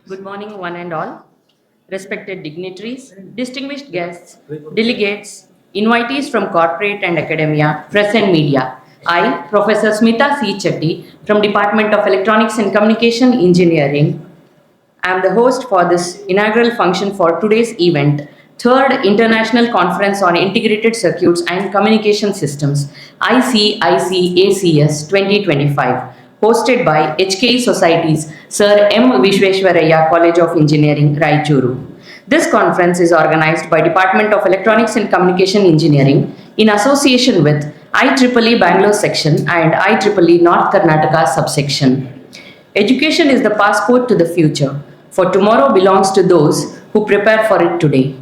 Good morning, one and all. Respected dignitaries, distinguished guests, delegates, invitees from corporate and academia, press and media. I, Professor Smita C. Chetty from Department of Electronics and Communication Engineering, I am the host for this inaugural function for today's event, Third International Conference on Integrated Circuits and Communication Systems, ICICACS 2025, hosted by HKE Society's Sir M. Visvesvaraya College of Engineering, Raichur. This conference is organized by Department of Electronics and Communication Engineering in association with IEEE Bangalore section and IEEE North Karnataka subsection. Education is the passport to the future, for tomorrow belongs to those who prepare for it today.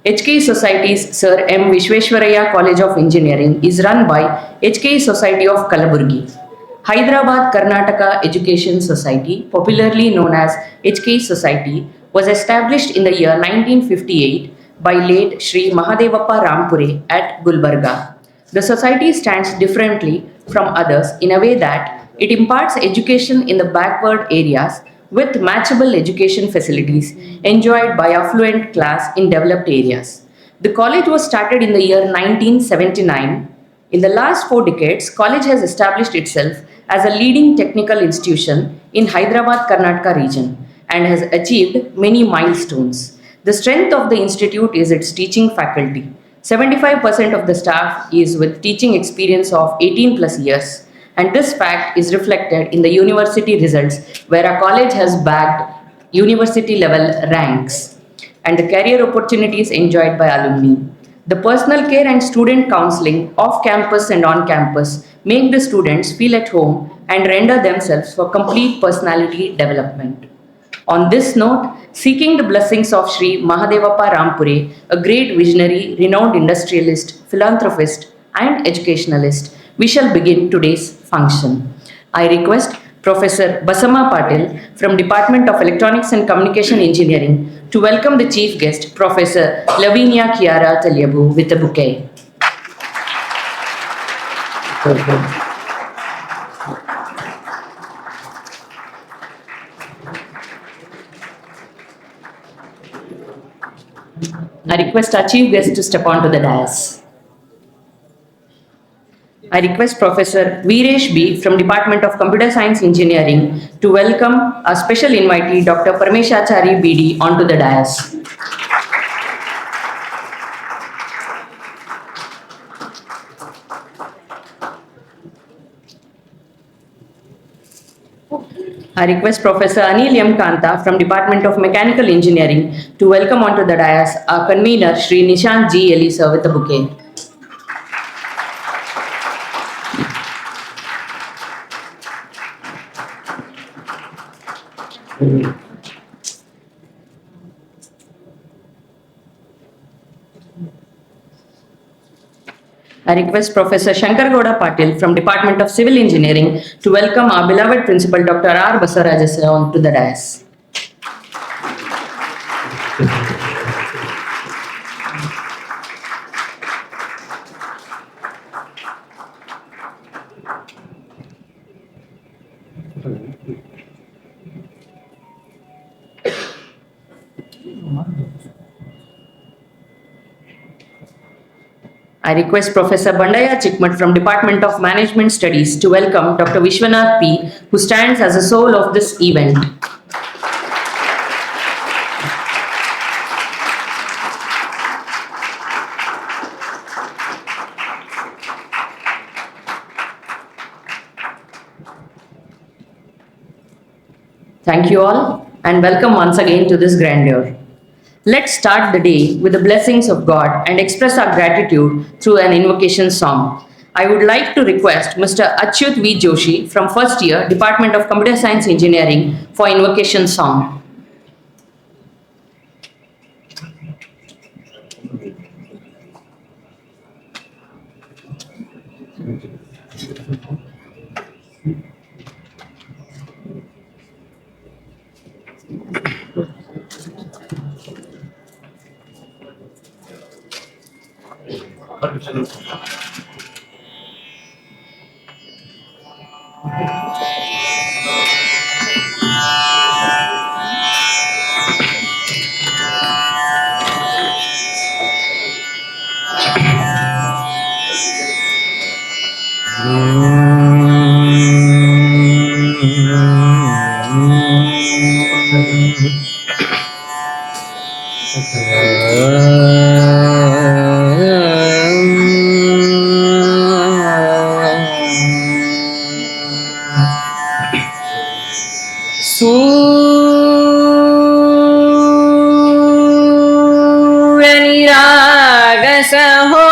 HKE Society's Sir M. Visvesvaraya College of Engineering is run by HKE Society of Kalaburgi. Hyderabad Karnataka Education Society, popularly known as HKE Society, was established in the year 1958 by late Sri Mahadevappa Rampure at Gulbarga. The society stands differently from others in a way that it imparts education in the backward areas with matchable education facilities enjoyed by affluent class in developed areas. The college was started in the year 1979. In the last 4 decades, college has established itself as a leading technical institution in Hyderabad Karnataka region and has achieved many milestones. The strength of the institute is its teaching faculty. 75% of the staff is with teaching experience of 18 plus years, and this fact is reflected in the university results where a college has bagged university level ranks and the career opportunities enjoyed by alumni. The personal care and student counseling off campus and on campus make the students feel at home and render themselves for complete personality development. On this note, seeking the blessings of Sri Mahadevappa Rampure, a great visionary, renowned industrialist, philanthropist, and educationalist, we shall begin today's function. I request Professor Basama Patil from Department of Electronics and Communication Engineering to welcome the chief guest, Professor Lavinia Chiara Talyabu, with a bouquet. I request our chief guest to step onto the dais. I request Professor Veeresh B. from Department of Computer Science Engineering to welcome our special invitee, Dr. Parameshachari BD, onto the dais. I request Professor Anil M. Kanta from Department of Mechanical Engineering to welcome onto the dais our convener, Sri Nishant G. Elisa, with a bouquet. I request Professor Shankar Gowda Patil from Department of Civil Engineering to welcome our beloved Principal Dr. R. Basarajasa onto the dais. I request Professor Bandaya Chikmat from Department of Management Studies to welcome Dr. Vishwanath P., who stands as the soul of this event. Thank you all and welcome once again to this grandeur. Let's start the day with the blessings of God and express our gratitude through an invocation song. I would like to request Mr. Achyut V. Joshi from first year, Department of Computer Science Engineering, for invocation song. सूरनिरागसहो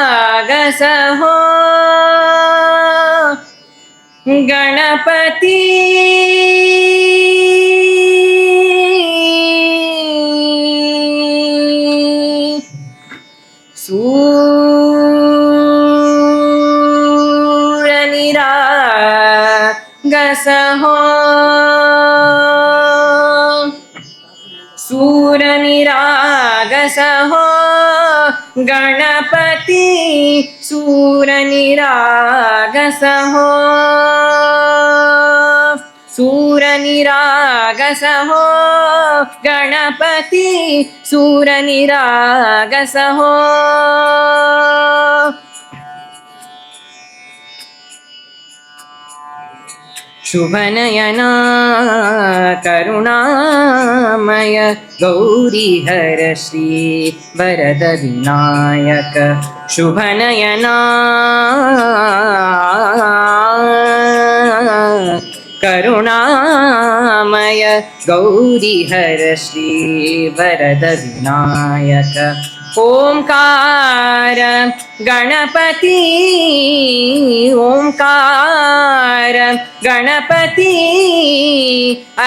सूरनिरागसहो Ganpati सूरनिरागसहो सूरनिरागसहो Ganpati सूरनिरागसहो सूरनिरागसहो Ganpati सूरनिरागसहो शुभनयना करुणामय गौरीहर श्री वरद विनायक शुभनयना करुणामय गौरीहर श्री वरद विनायक ओंकार गणपति ओंकार गणपति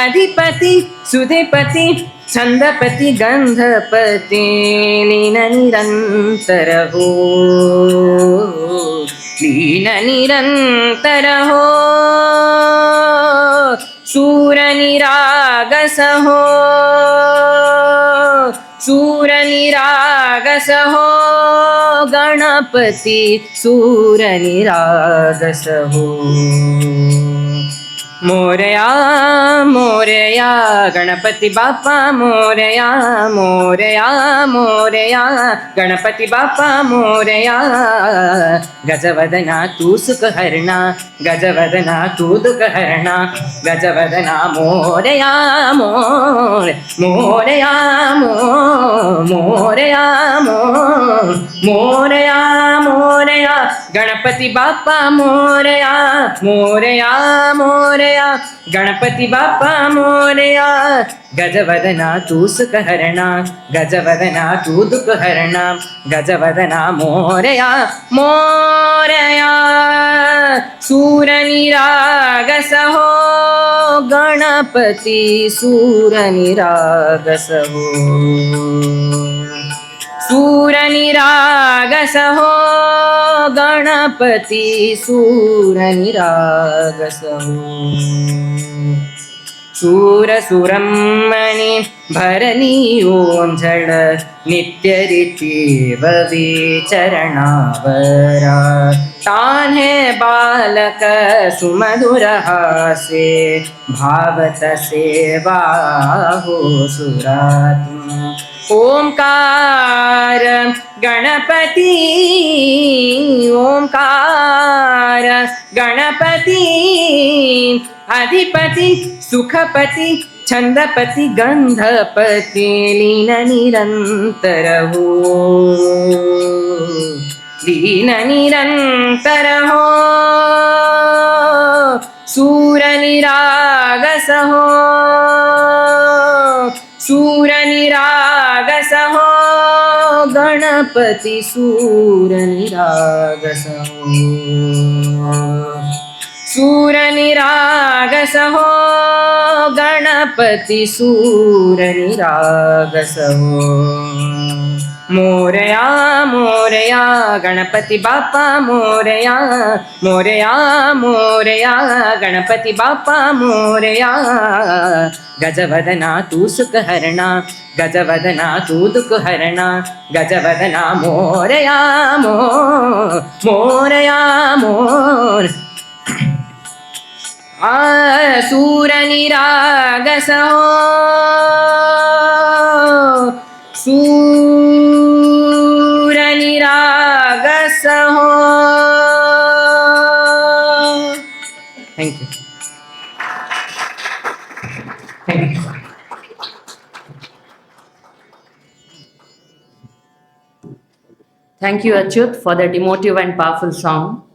अधिपति सुधिपति छंदपति गंधपति लीन निरंतर हो लीन निरंतर हो सूरनिरागसहो सूरनिरागसहो गणपति सूरनिरागसहो मोरया मोरया गणपति बाप्पा मोरया मोरया मोरया गणपति बाप्पा मोरया गजवदना तू सुख हरणा गजवदना तू दुख हरणा गजवदना मोरया मोर मोरया मोरया मोरया मोरया गणपति बाप्पा मोरया मोरया मोरया गणपति बाप्पा मोरया गजवदना तू सुख हरणा गजवदना तू दुख हरणा गजवदना मोरया मोरया सूरनिरागसहो गणपति सूरनिरागसहो सूरनिरागसहो गणपति सूरनिरागसहो सूरसुरमणि भरनीयोंझळ नित्यरीतीव विचरणावरा तान्हे बालक सुमधुर हासे भावत सेवा हो सुरातु ओंकार गणपति ओंकार गणपति अधिपति सुखपति छंदपति गंधपति लीन निरंतर हो लीन निरंतर हो सूरनिरागसहो सूरनिरागसहो गणपति सूरनिरागसहो सूरनिरागसहो गणपति सूरनिरागसहो मोरया मोरया गणपति बाप्पा मोरया मोरया मोरया गणपति बाप्पा मोरया गजवदना तू सुख हरणा गजवदना तू दुख हरणा गजवदना मोरया मोरया मोर सूरनिरागसहो सूरनिरागसहो thank you thank you Thank you, Achyut, for that emotive and powerful song.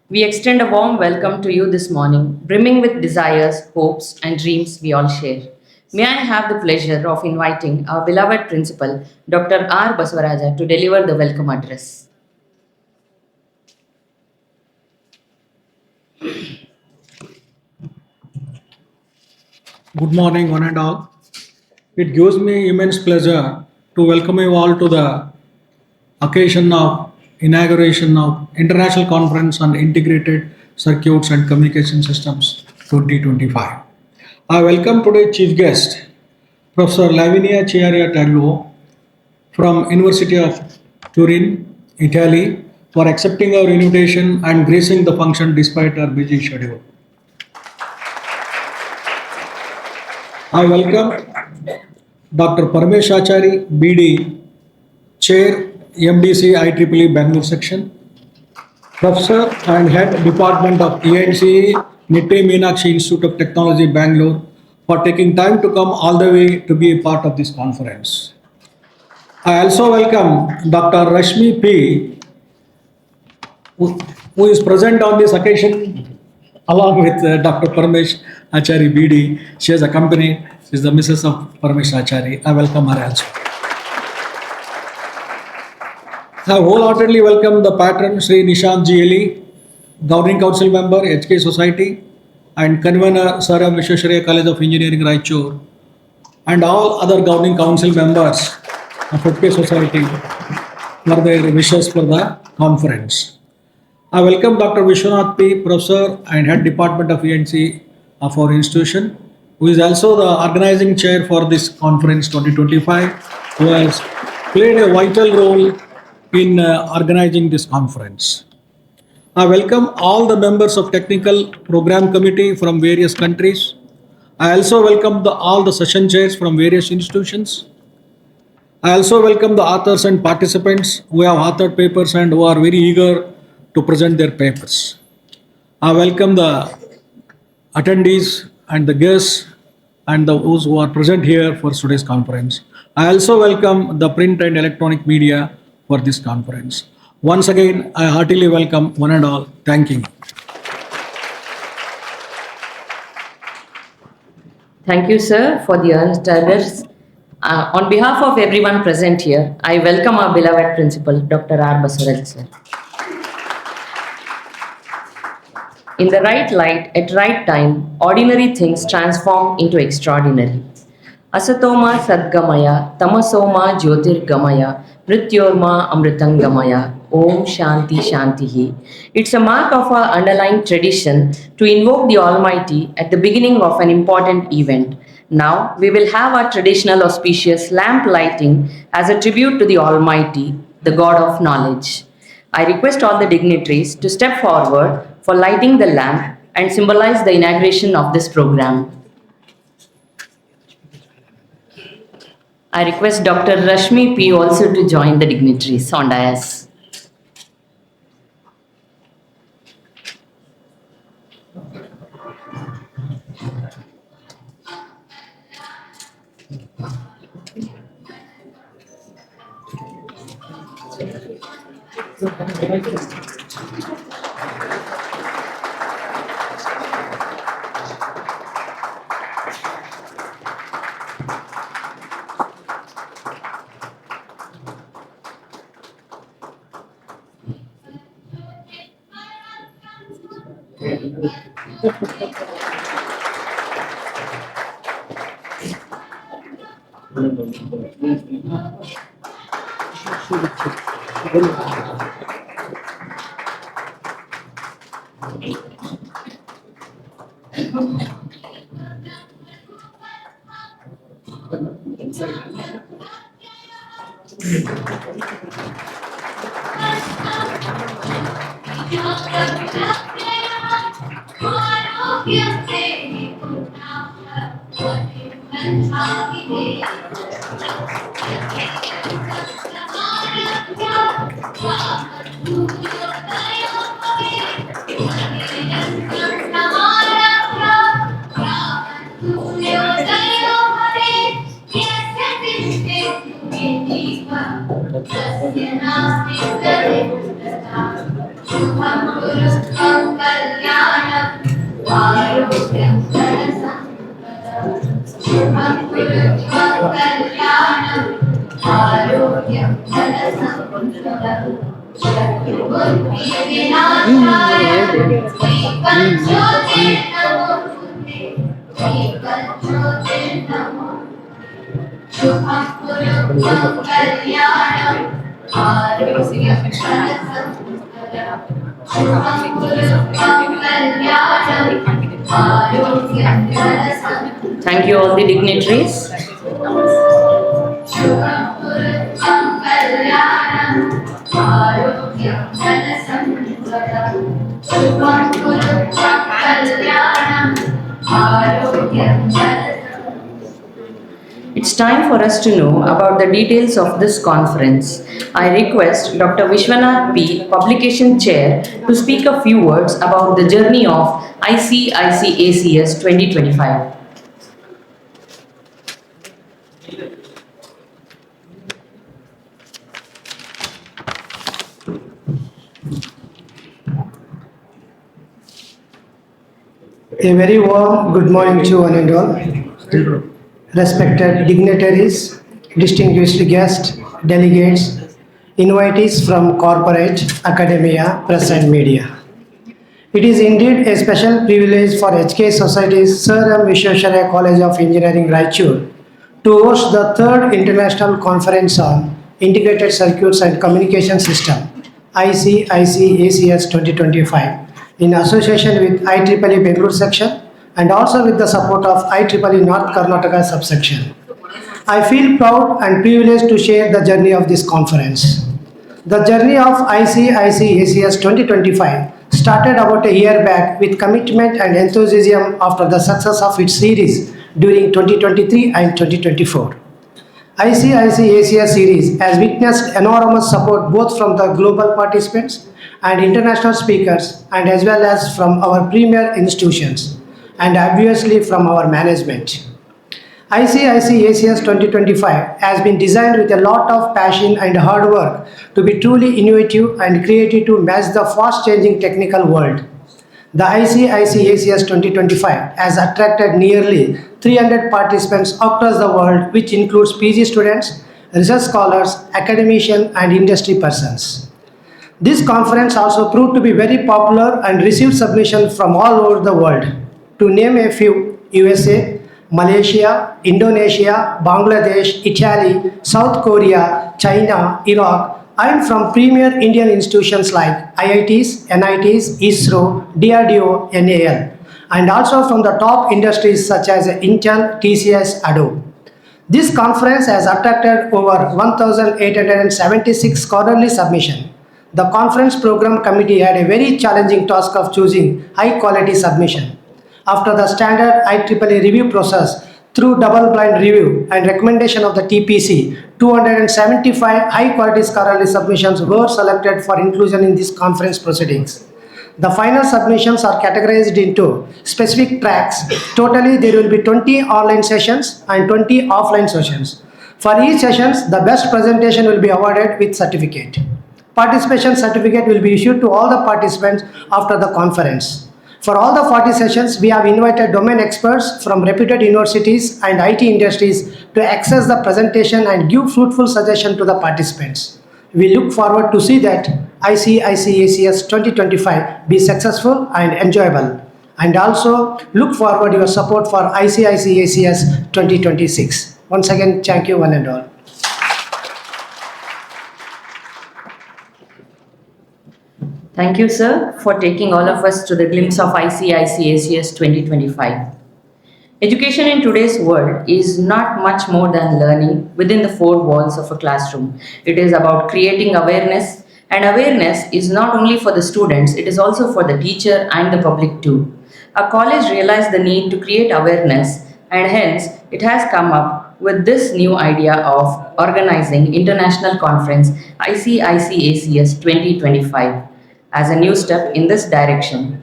We extend a warm welcome to you this morning, brimming with desires, hopes, and dreams we all share. May I have the pleasure of inviting our beloved principal, Dr. R. Baswaraja, to deliver the welcome address. Good morning, one and all. It gives me immense pleasure to welcome you all to the occasion of inauguration of International Conference on Integrated Circuits and Communication Systems 2025. I welcome today's chief guest, Professor Lavinia Chiaria Taglio from University of Turin, Italy, for accepting our invitation and gracing the function despite her busy schedule. I welcome Dr. Parmesh Achari, BD, Chair, MDC IEEE Bangalore Section, Professor and Head Department of ENCE, Nitte Meenakshi Institute of Technology, Bangalore, for taking time to come all the way to be a part of this conference. I also welcome Dr. Rashmi P, who who is present on this occasion along with Dr. Parmesh Achari BD. She has accompanied, she is the Mrs. of Parmesh Achari. I welcome her also. I wholeheartedly welcome the patron Sri Nishant G. Governing Council Member, HK Society, and Convener Sir M. Visvesvaraya College of Engineering, Raichur, and all other Governing Council members of HK Society for their wishes for the conference. I welcome Dr. Vishwanath P., Professor and Head Department of ENC of our institution, who is also the organizing chair for this conference 2025, who has played a vital role in organizing this conference. I welcome all the members of technical program committee from various countries. I also welcome all the session chairs from various institutions. I also welcome the authors and participants who have authored papers and who are very eager to present their papers. I welcome the attendees and the guests and those who are present here for today's conference. I also welcome the print and electronic media for this conference. Once again, I heartily welcome one and all. Thank you. Thank you, sir, for the earnest address. On behalf of everyone present here, I welcome our beloved principal, Dr. R. Baswaraj, sir. In the right light, at right time, ordinary things transform into extraordinary. Asatoma Sadgamaya, Tamasoma Jyotirgamaya, Mrityorma Amritangamaya, Om Shanti Shantihi. It's a mark of our underlying tradition to invoke the Almighty at the beginning of an important event. Now, we will have our traditional auspicious lamp lighting as a tribute to the Almighty, the God of knowledge. I request all the dignitaries to step forward for lighting the lamp and symbolize the inauguration of this program. I request Dr. Rashmi P. also to join the dignitaries on dais. Thank you all the dignitaries. It's time for us to know about the details of this conference. I request Dr. Vishwanath P., Publication Chair, to speak a few words about the journey of ICICACS 2025. A very warm good morning to one and all. Respected dignitaries, distinguished guests, delegates, invitees from corporate, academia, press and media. It is indeed a special privilege for HK Society's Sir M. Visvesvaraya College of Engineering, Raichur, to host the third International Conference on Integrated Circuits and Communication System, ICICACS 2025, in association with IEEE Bangalore section and also with the support of IEEE North Karnataka subsection. I feel proud and privileged to share the journey of this conference. The journey of ICICACS 2025 started about a year back with commitment and enthusiasm after the success of its series during 2023 and 2024. ICICACS series has witnessed enormous support both from the global participants and international speakers and as well as from our premier institutions and obviously from our management. ICICACS 2025 has been designed with a lot of passion and hard work to be truly innovative and creative to match the fast-changing technical world. The ICICACS 2025 has attracted nearly 300 participants across the world, which includes PG students, research scholars, academicians, and industry persons. This conference also proved to be very popular and received submissions from all over the world. To name a few, USA, Malaysia, Indonesia, Bangladesh, Italy, South Korea, China, Iraq, and from premier Indian institutions like IITs, NITs, ISRO, DRDO, NAL, and also from the top industries such as Intel, TCS, Adobe. This conference has attracted over 1,876 scholarly submissions. The conference program committee had a very challenging task of choosing high quality submission. After the standard IEEE review process, through double-blind review and recommendation of the TPC, 275 high-quality scholarly submissions were selected for inclusion in this conference proceedings. The final submissions are categorized into specific tracks. Totally, there will be 20 online sessions and 20 offline sessions. For each sessions, the best presentation will be awarded with certificate. Participation certificate will be issued to all the participants after the conference. For all the 40 sessions, we have invited domain experts from reputed universities and IT industries to access the presentation and give fruitful suggestions to the participants. We look forward to see that ICICACS 2025 be successful and enjoyable, and also look forward your support for ICICACS 2026. Once again, thank you one and all. Thank you, sir, for taking all of us to the glimpse of ICICACS 2025. Education in today's world is not much more than learning within the four walls of a classroom. It is about creating awareness, and awareness is not only for the students, it is also for the teacher and the public too. Our college realized the need to create awareness, and hence it has come up with this new idea of organizing International Conference ICICACS 2025 as a new step in this direction.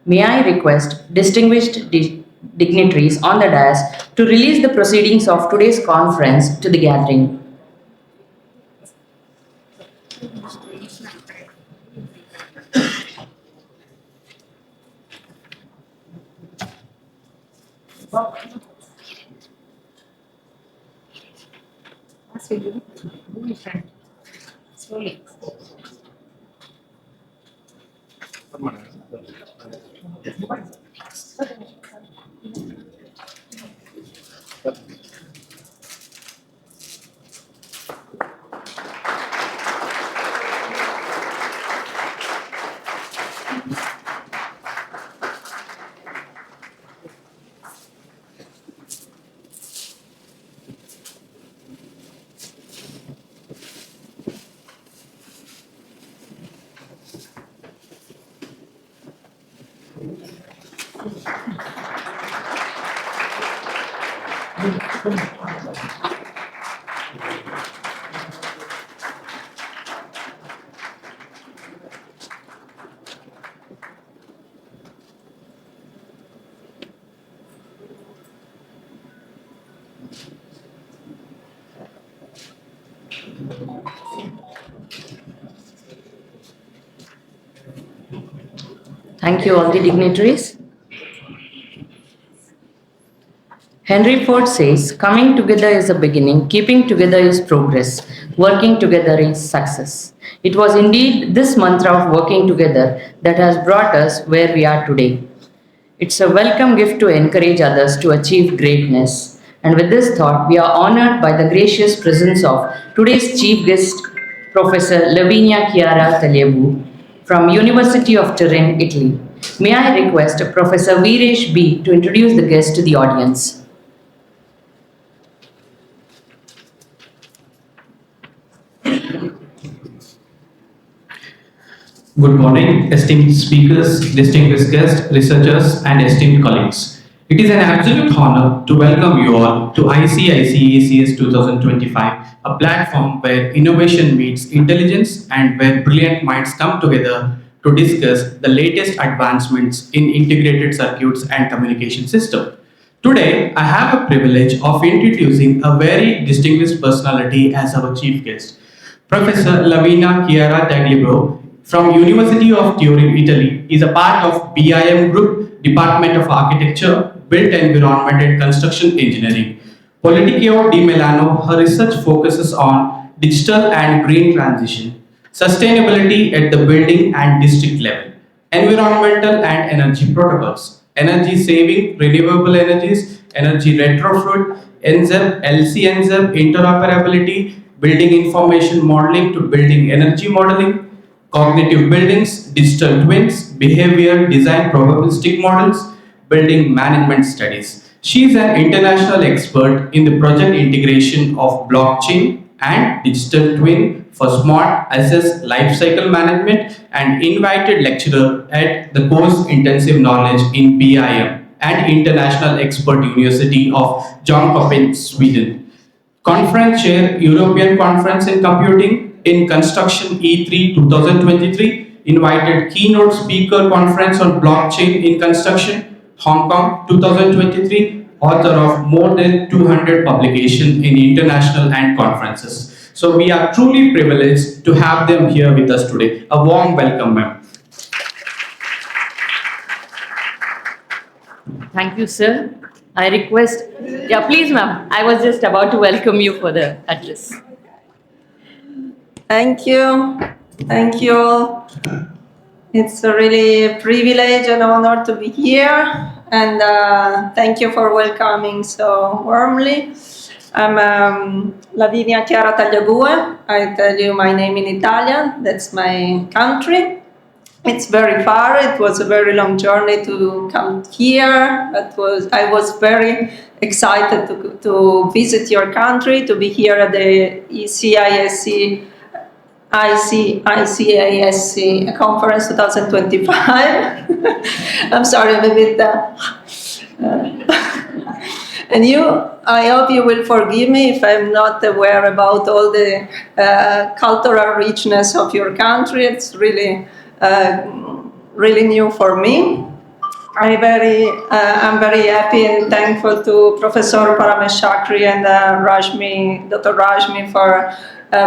May I request distinguished dignitaries on the dais to release the proceedings of today's conference to the gathering. Thank you, all the dignitaries. Henry Ford says, coming together is a beginning, keeping together is progress, working together is success. It was indeed this mantra of working together that has brought us where we are today. It's a welcome gift to encourage others to achieve greatness. And with this thought, we are honored by the gracious presence of today's chief guest, Professor Lavinia Chiara Tagliabue from University of Turin, Italy. May I request Professor Viresh B. to introduce the guest to the audience. Good morning, esteemed speakers, distinguished guests, researchers, and esteemed colleagues. It is an absolute honor to welcome you all to ICICACS 2025, a platform where innovation meets intelligence and where brilliant minds come together to discuss the latest advancements in integrated circuits and communication system. Today, I have a privilege of introducing a very distinguished personality as our chief guest. Professor Lavina Chiara Tagliabue from University of Turin, Italy, is a part of BIM Group, Department of Architecture, Built Environment and Construction Engineering. Politicchio di Milano, her research focuses on digital and green transition, sustainability at the building and district level, environmental and energy protocols, energy saving, renewable energies, energy retrofit, NZEP, LC NZEP, interoperability, building information modeling to building energy modeling, cognitive buildings, digital twins, behavior design probabilistic models, building management studies. She is an international expert in the project integration of blockchain and digital twin for smart assets lifecycle management and invited lecturer at the course intensive knowledge in BIM and International Expert University of Jönköping, Sweden. Conference Chair, European Conference in Computing in Construction E3 2023, invited Keynote Speaker Conference on Blockchain in Construction, Hong Kong 2023, author of more than 200 publications in international and conferences. So we are truly privileged to have them here with us today. A warm welcome, ma'am. Thank you, sir. I request, yeah, please, ma'am. I was just about to welcome you for the address. Thank you. Thank you all. It's a really privilege and honor to be here. And thank you for welcoming so warmly. I'm Lavinia Chiara Tagliabue. I tell you my name in Italian. That's my country. It's very far. It was a very long journey to come here. I was very excited to visit your country, to be here at the ICISC conference 2025. I'm sorry, I'm a bit. And I hope you will forgive me if I'm not aware about all the cultural richness of your country. It's really new for me. I'm very happy and thankful to Professor Paramesh Chakri and Dr. Rajmi for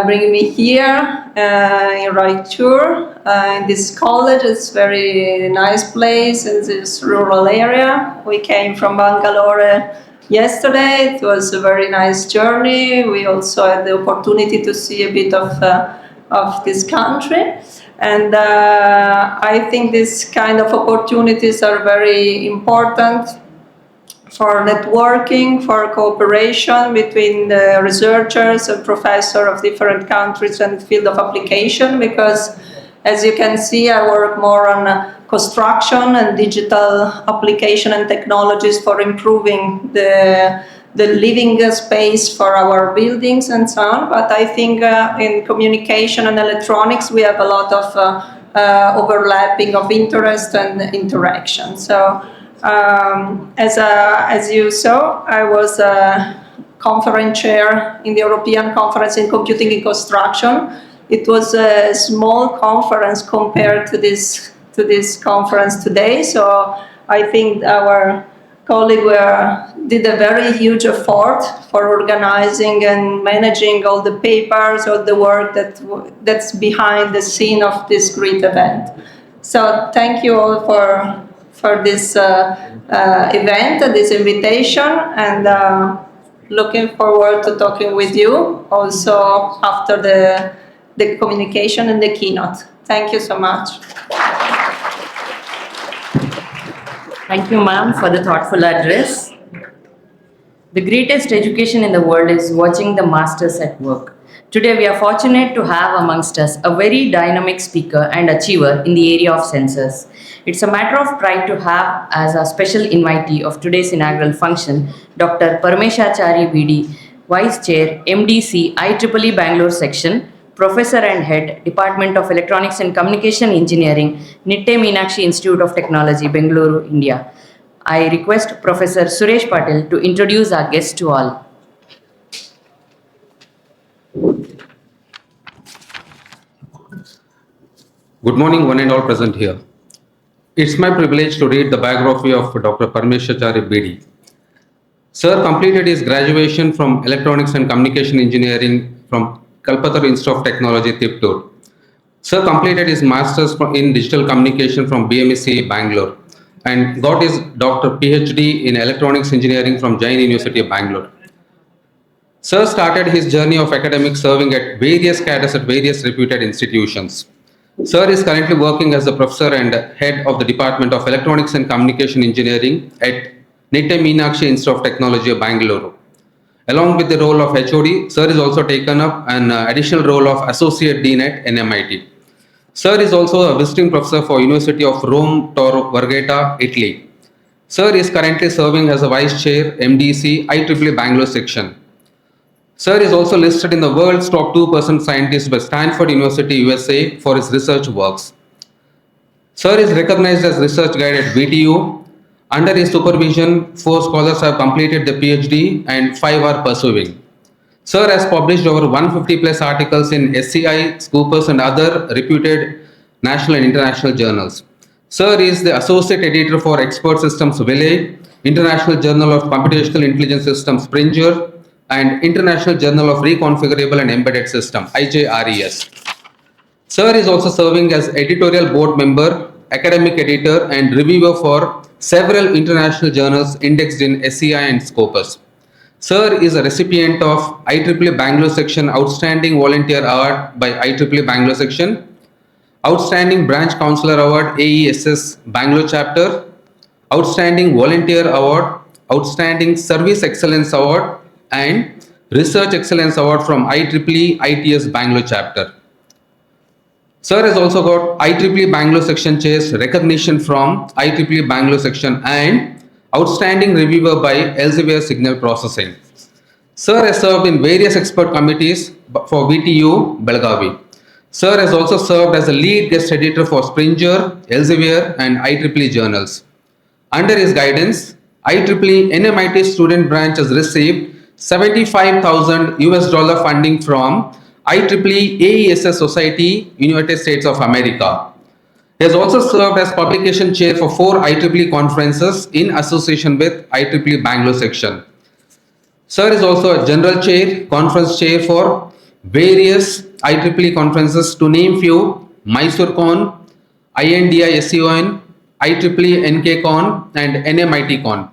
bringing me here in Raichur. In this college, it's very nice place in this rural area. We came from Bangalore yesterday. It was a very nice journey. We also had the opportunity to see a bit of this country. And I think this kind of opportunities are very important for networking, for cooperation between the researchers and professors of different countries and field of application, because as you can see, I work more on construction and digital application and technologies for improving the living space for our buildings and so on. But I think in communication and electronics, we have a lot of overlapping of interest and interaction. So as you saw, I was a conference chair in the European Conference in Computing in Construction. It was a small conference compared to this conference today. So I think our colleagues did a very huge effort for organizing and managing all the papers, all the work that's behind the scene of this great event. So thank you all for this event, this invitation, and looking forward to talking with you also after the communication and the keynote. Thank you so much. Thank you, ma'am, for the thoughtful address. The greatest education in the world is watching the masters at work. Today, we are fortunate to have amongst us a very dynamic speaker and achiever in the area of sensors. It's a matter of pride to have as a special invitee of today's inaugural function, Dr. Parameshachari VD, Vice Chair, MDC, IEEE Bangalore Section, Professor and Head, Department of Electronics and Communication Engineering, Nitte Meenakshi Institute of Technology, Bengaluru, India. I request Professor Suresh Patil to introduce our guest to all. Good morning, one and all present here. It's my privilege to read the biography of Dr. Parameshachari BD. Sir completed his graduation from Electronics and Communication Engineering from Kalpataru Institute of Technology, Tiptur. Sir completed his Masters in Digital Communication from BMSc Bangalore and got his Dr. PhD in Electronics Engineering from Jain University of Bangalore. Sir started his journey of academic serving at various cadres at various reputed institutions. Sir is currently working as a professor and head of the Department of Electronics and Communication Engineering at Nitte Meenakshi Institute of Technology of Bangalore. Along with the role of HOD, Sir is also taken up an additional role of Associate Dean at NMIT. Sir is also a visiting professor for University of Rome Tor Vergata, Italy. Sir is currently serving as a Vice Chair, MDC, IEEE Bangalore Section. Sir is also listed in the world's top 2% scientists by Stanford University, USA for his research works. Sir is recognized as research guide at VTU. Under his supervision, 4 scholars have completed the PhD and 5 are pursuing. Sir has published over 150 plus articles in SCI, Scoopers and other reputed national and international journals. Sir is the Associate Editor for Expert Systems Village, International Journal of Computational Intelligence Systems Springer, and International Journal of Reconfigurable and Embedded System, IJRES. Sir is also serving as editorial board member, academic editor, and reviewer for several international journals indexed in SCI and Scopus. Sir is a recipient of IEEE Bangalore Section Outstanding Volunteer Award by IEEE Bangalore Section, Outstanding Branch Counselor Award AESS Bangalore Chapter, Outstanding Volunteer Award, Outstanding Service Excellence Award, and Research Excellence Award from IEEE ITS Bangalore Chapter. Sir has also got IEEE Bangalore Section Chairs recognition from IEEE Bangalore Section and Outstanding Reviewer by Elsevier Signal Processing. Sir has served in various expert committees for VTU, Belagavi. Sir has also served as a lead guest editor for Springer, Elsevier and IEEE journals. Under his guidance, IEEE NMIT student branch has received $75,000 funding from IEEE AESS Society, United States of America. He has also served as publication chair for 4 IEEE conferences in association with IEEE Bangalore section. Sir is also a general chair, conference chair for various IEEE conferences, to name few: Mysore Con, INDI-SCON, IEEE NK-Con and NMIT-Con.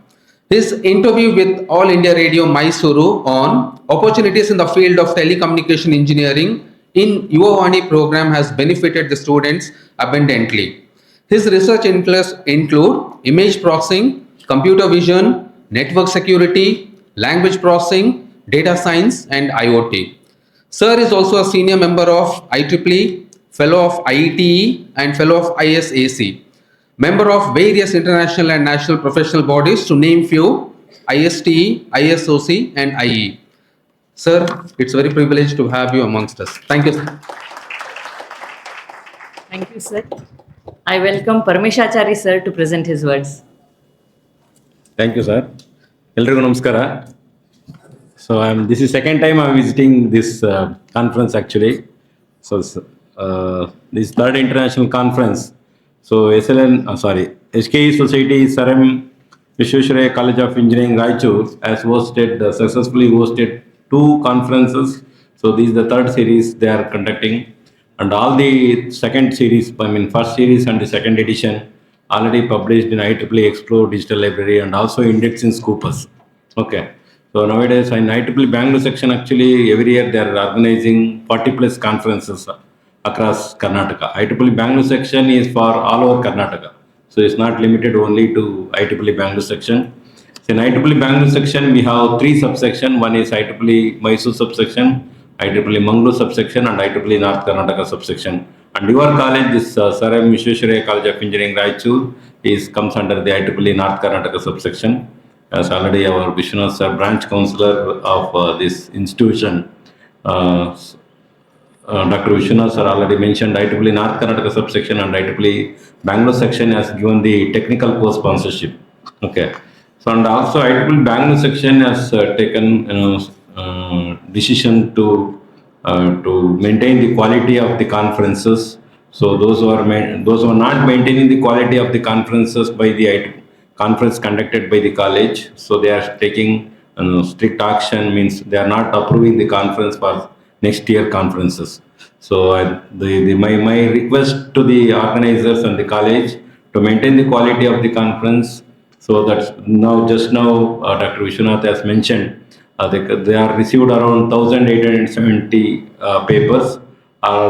His interview with All India Radio Mysuru on opportunities in the field of telecommunication engineering in Yuvavani program has benefited the students abundantly. His research interests include image processing, computer vision, network security, language processing, data science, and IoT. Sir is also a senior member of IEEE, fellow of IETE, and fellow of ISAC. Member of various international and national professional bodies, to name few: ISTE, ISOC, and IE. Sir, it's very privileged to have you amongst us. Thank you. Thank you, sir. I welcome Parameshachari sir to present his words. Thank you, sir. ಎಲ್ರಿಗೂ ನಮಸ್ಕಾರ. So this is second time I'm visiting this conference actually. So this third international conference. So HKE Society Sir M Visvesvaraya College of Engineering Raichur has successfully hosted 2 conferences. So this is the third series they are conducting, and all the second series, first series and the second edition already published in IEEE Explore Digital Library and also indexed in Scopus. Okay. So nowadays in IEEE Bangalore section, actually every year they are organizing 40 plus conferences across Karnataka. IEEE Bangalore section is for all over Karnataka. So it's not limited only to IEEE Bangalore section. So in IEEE Bangalore section, we have 3 subsections. One is IEEE Mysore subsection, IEEE Mangalore subsection, and IEEE North Karnataka subsection. And your college, this Sir M Visvesvaraya College of Engineering Raichur, comes under the IEEE North Karnataka subsection. As already our Vishwanath sir, branch counselor of this institution, Dr. Vishwanath sir already mentioned IEEE North Karnataka subsection and IEEE Bangalore section has given the technical course sponsorship. Okay. So and also IEEE Bangalore section has taken decision to maintain the quality of the conferences. So those who are not maintaining the quality of the conferences by the conference conducted by the college, so they are taking strict action, means they are not approving the conference for next year conferences. So my request to the organizers and the college to maintain the quality of the conference. So that's just now Dr. Vishwanath has mentioned, they are received around 1,870 papers.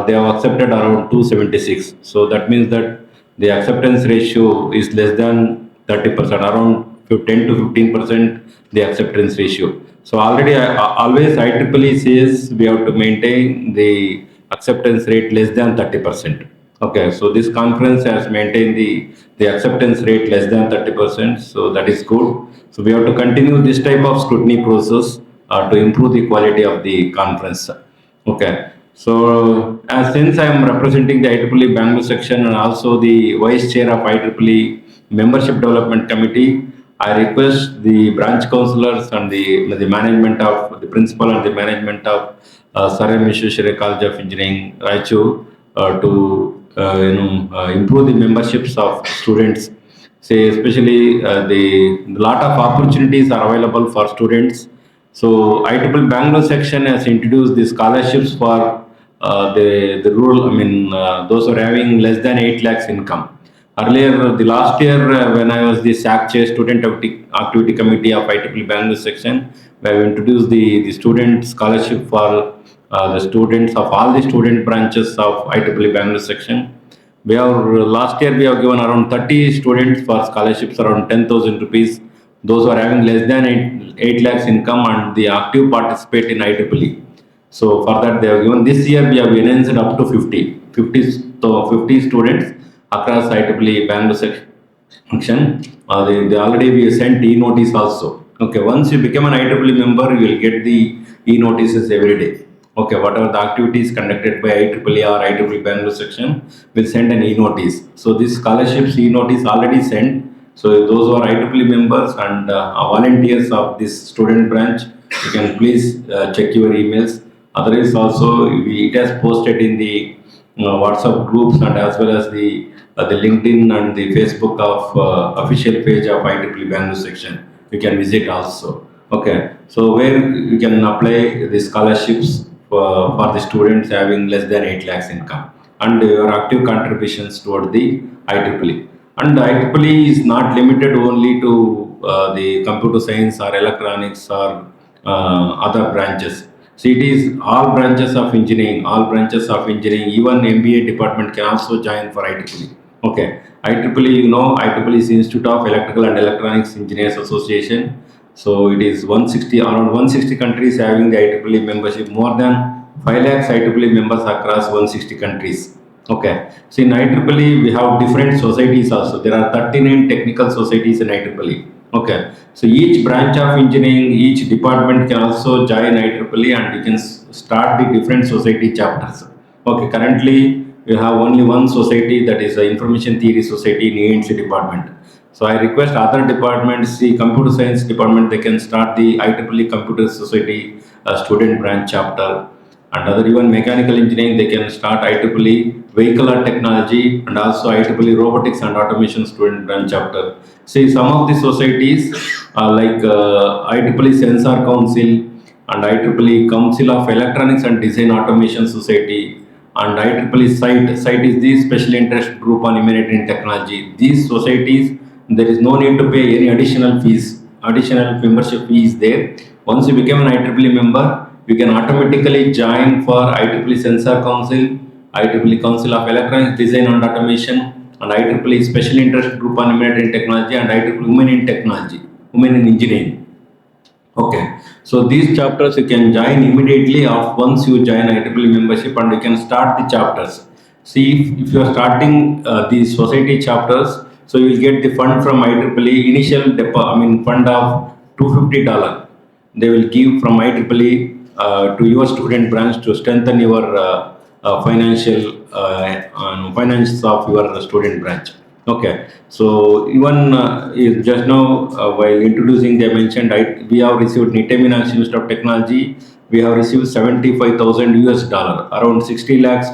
They have accepted around 276. So that means that the acceptance ratio is less than 30%, around 10 to 15% the acceptance ratio. So already always IEEE says we have to maintain the acceptance rate less than 30%. Okay, so this conference has maintained the acceptance rate less than 30%, so that is good. So we have to continue this type of scrutiny process to improve the quality of the conference. Okay. So since I am representing the IEEE Bangalore section and also the vice chair of IEEE Membership Development Committee, I request the branch councillors and the management of the principal and the management of Sir M Visvesvaraya College of Engineering Raichur to improve the memberships of students. Say especially the lot of opportunities are available for students. So IEEE Bangalore section has introduced the scholarships for the rural, those who are having less than 8 lakhs income. Earlier, the last year when I was the SAC chair, Student Activity Committee of IEEE Bangalore section, we have introduced the student scholarship for the students of all the student branches of IEEE Bangalore section. Last year we have given around 30 students for scholarships around 10,000 rupees. Those who are having less than 8 lakhs income and the active participate in IEEE. So for that they have given. This year we have enhanced up to 50 students across IEEE Bangalore section. They already we sent e-notice also. Okay, once you become an IEEE member, you will get the e-notices every day. Okay, whatever the activities conducted by IEEE or IEEE Bangalore section will send an e-notice. So this scholarships e-notice already sent. So those who are IEEE members and volunteers of this student branch, you can please check your emails. Otherwise also it has posted in the WhatsApp groups and as well as the LinkedIn and the Facebook of official page of IEEE Bangalore section. You can visit also. Okay, so where you can apply the scholarships for the students having less than 8 lakhs income and your active contributions toward the IEEE. And IEEE is not limited only to the computer science or electronics or other branches. So it is all branches of engineering, even MBA department can also join for IEEE. Okay, IEEE, IEEE is Institute of Electrical and Electronics Engineers Association. So it is 160, around 160 countries having the IEEE membership, more than 5 lakhs IEEE members across 160 countries. Okay, so in IEEE we have different societies also. There are 39 technical societies in IEEE. Okay, so each branch of engineering, each department can also join IEEE and you can start the different society chapters. Okay, currently we have only one society, that is the Information Theory Society in ANC department. So I request other departments, the computer science department, they can start the IEEE Computer Society student branch chapter, and other even mechanical engineering, they can start IEEE Vehicular Technology and also IEEE Robotics and Automation student branch chapter. See, some of the societies like IEEE Sensor Council and IEEE Council of Electronics and Design Automation Society and IEEE SITE is the Special Interest Group on Humanitarian Technology. These societies, there is no need to pay any additional fees. Additional membership fee is there. Once you become an IEEE member, you can automatically join for IEEE Sensor Council, IEEE Council of Electronics Design and Automation, and IEEE Special Interest Group on Humanitarian Technology, and IEEE Women in Technology, Women in Engineering. Okay, so these chapters you can join immediately once you join IEEE membership, and you can start the chapters. See, if you are starting these society chapters, so you will get the fund from IEEE, initial fund of $250. They will give from IEEE to your student branch to strengthen your financial finance of your student branch. Okay, so even just now while introducing, they mentioned we have received Nittai National Institute of Technology. We have received 75,000 US dollar, around 60 lakhs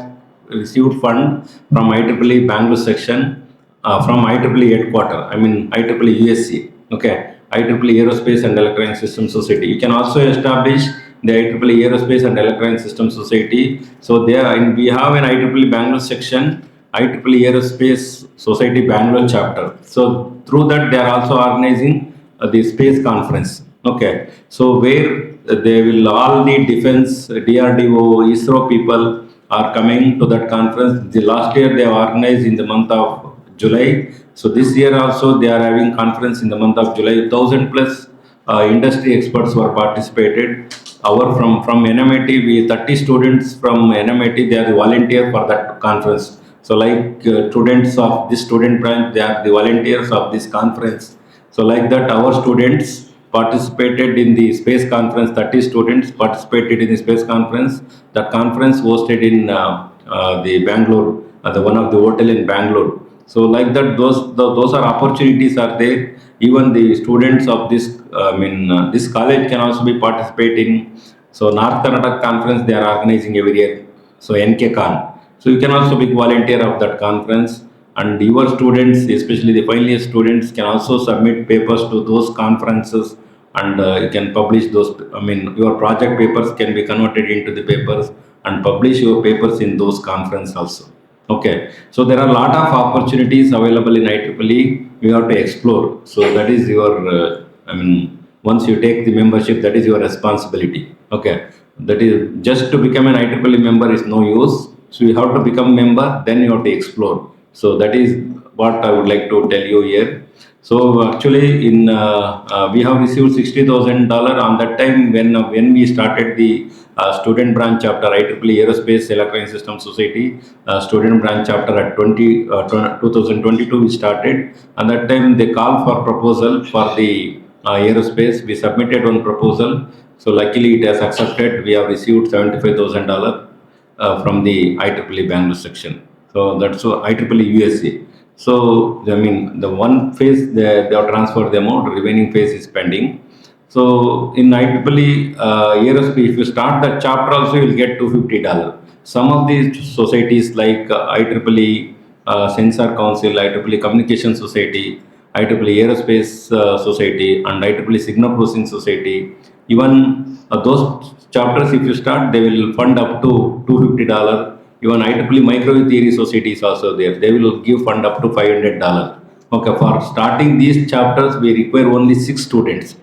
received fund from IEEE Bangalore section, from IEEE headquarter. IEEE USC. Okay, IEEE Aerospace and Electronic Systems Society. You can also establish the IEEE Aerospace and Electronic Systems Society. So there, and we have an IEEE Bangalore section, IEEE Aerospace Society Bangalore chapter. So through that, they are also organizing the space conference. Okay, so where they will all the defense, DRDO, ISRO people are coming to that conference. The last year they organized in the month of July. So this year also they are having conference in the month of July. 1,000 plus industry experts were participated. Our from NMIT, we 30 students from NMIT, they are the volunteer for that conference. So like students of this student branch, they are the volunteers of this conference. So like that, our students participated in the space conference. 30 students participated in the space conference. That conference hosted in the Bangalore, the one of the hotel in Bangalore. So like that, those are opportunities are there. Even the students of this, this college can also be participating. So North Karnataka conference they are organizing every year. So NKCon. So you can also be volunteer of that conference. And your students, especially the final year students, can also submit papers to those conferences, and you can publish those. Your project papers can be converted into the papers and publish your papers in those conferences also. Okay, so there are a lot of opportunities available in IEEE. You have to explore. So that is your, once you take the membership, that is your responsibility. Okay, that is just to become an IEEE member is no use. So you have to become member, then you have to explore. So that is what I would like to tell you here. So actually, we have received $60,000 on that time when we started the student branch chapter, IEEE Aerospace Electronic Systems Society student branch chapter at 2022 we started. And that time they called for proposal for the aerospace. We submitted one proposal. So luckily it has accepted. We have received $75,000 from the IEEE Bangalore section. So that's IEEE USA. So the one phase they have transferred the amount, remaining phase is pending. So in IEEE aerospace, if you start the chapter also, you will get $250. Some of these societies like IEEE Sensor Council, IEEE Communication Society, IEEE Aerospace Society, and IEEE Signal Processing Society, even those chapters, if you start, they will fund up to $250. Even IEEE Microwave Theory Society is also there. They will give fund up to $500. Okay, for starting these chapters, we require only 6 students.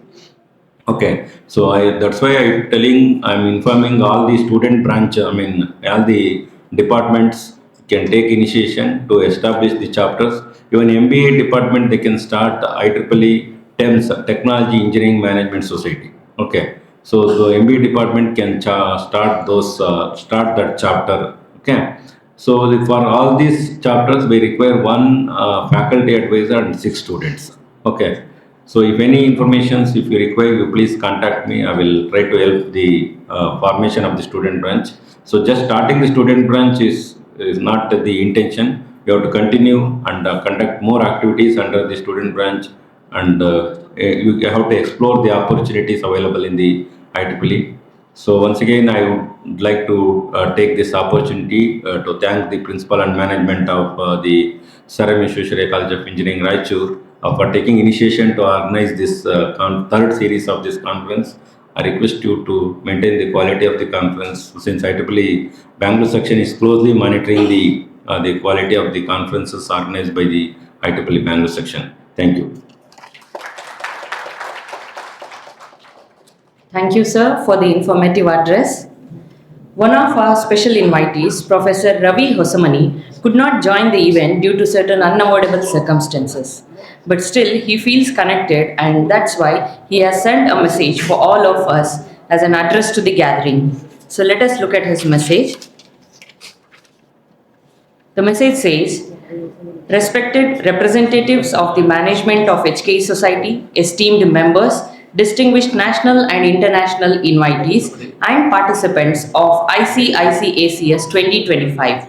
Okay, so that's why I'm informing all the student branch, all the departments can take initiation to establish the chapters. Even MBA department, they can start IEEE TEMS, Technology Engineering Management Society. Okay, so the MBA department can start that chapter. Okay, so for all these chapters, we require one faculty advisor and 6 students. Okay. So if any informations, if you require, you please contact me. I will try to help the formation of the student branch. So just starting the student branch is not the intention. You have to continue and conduct more activities under the student branch, and you have to explore the opportunities available in the IEEE. So once again, I would like to take this opportunity to thank the principal and management of the Sir Visvesvaraya College of Engineering, Raichur, for taking initiation to organize this third series of this conference. I request you to maintain the quality of the conference, since IEEE Bangalore section is closely monitoring the quality of the conferences organized by the IEEE Bangalore section. Thank you. Thank you, sir, for the informative address. One of our special invitees, Professor Ravi Hosamani, could not join the event due to certain unavoidable circumstances. But still, he feels connected, and that's why he has sent a message for all of us as an address to the gathering. So let us look at his message. The message says, "Respected representatives of the management of HKE Society, esteemed members, distinguished national and international invitees and participants of ICICACS 2025.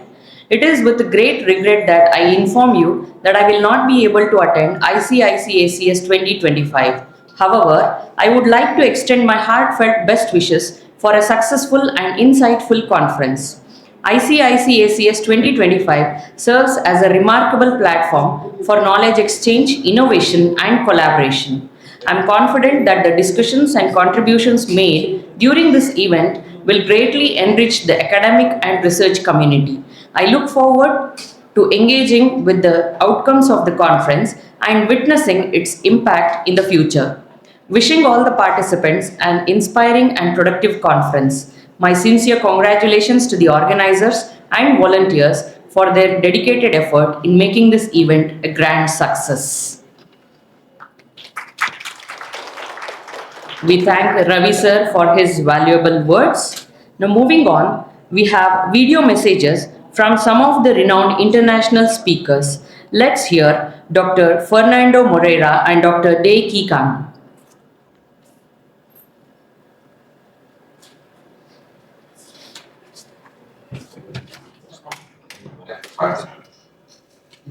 It is with great regret that I inform you that I will not be able to attend ICICACS 2025. However, I would like to extend my heartfelt best wishes for a successful and insightful conference. ICICACS 2025 serves as a remarkable platform for knowledge exchange, innovation, and collaboration. I am confident that the discussions and contributions made during this event will greatly enrich the academic and research community. I look forward to engaging with the outcomes of the conference and witnessing its impact in the future. Wishing all the participants an inspiring and productive conference. My sincere congratulations to the organizers and volunteers for their dedicated effort in making this event a grand success." We thank Ravi sir for his valuable words. Now moving on, we have video messages from some of the renowned international speakers. Let's hear Dr. Fernando Moreira and Dr. De Kikan.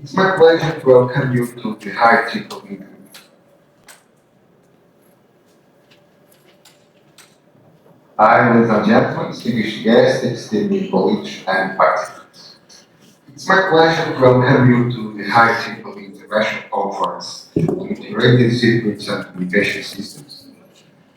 It's my pleasure to welcome you to the High Triple meeting. Ladies and gentlemen, distinguished guests, esteemed colleagues and participants. It's my pleasure to welcome you to the High Triple International Conference on Integrated Circuits and Communication Systems.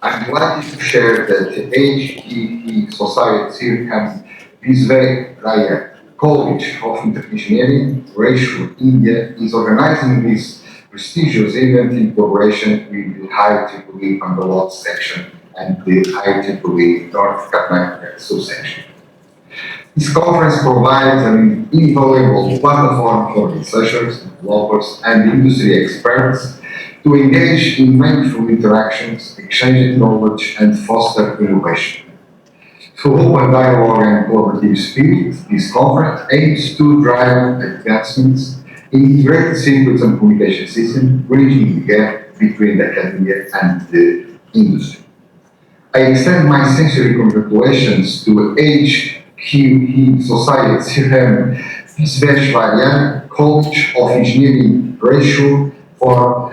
I'm delighted to share that the HEE Society and Visvesvaraya College of Engineering, Raichur, India, is organizing this prestigious event in collaboration with the IEEE Bangalore section and the IEEE North Karnataka subsection. This conference provides an invaluable platform for researchers, developers, and industry experts to engage in meaningful interactions, exchange knowledge, and foster innovation. Through open dialogue and collaborative spirit, this conference aims to drive advancements in integrated circuits and communication systems, bridging the gap between the academia and the industry. I extend my sincere congratulations to HEE Society and Visvesvaraya College of Engineering, Raichur, for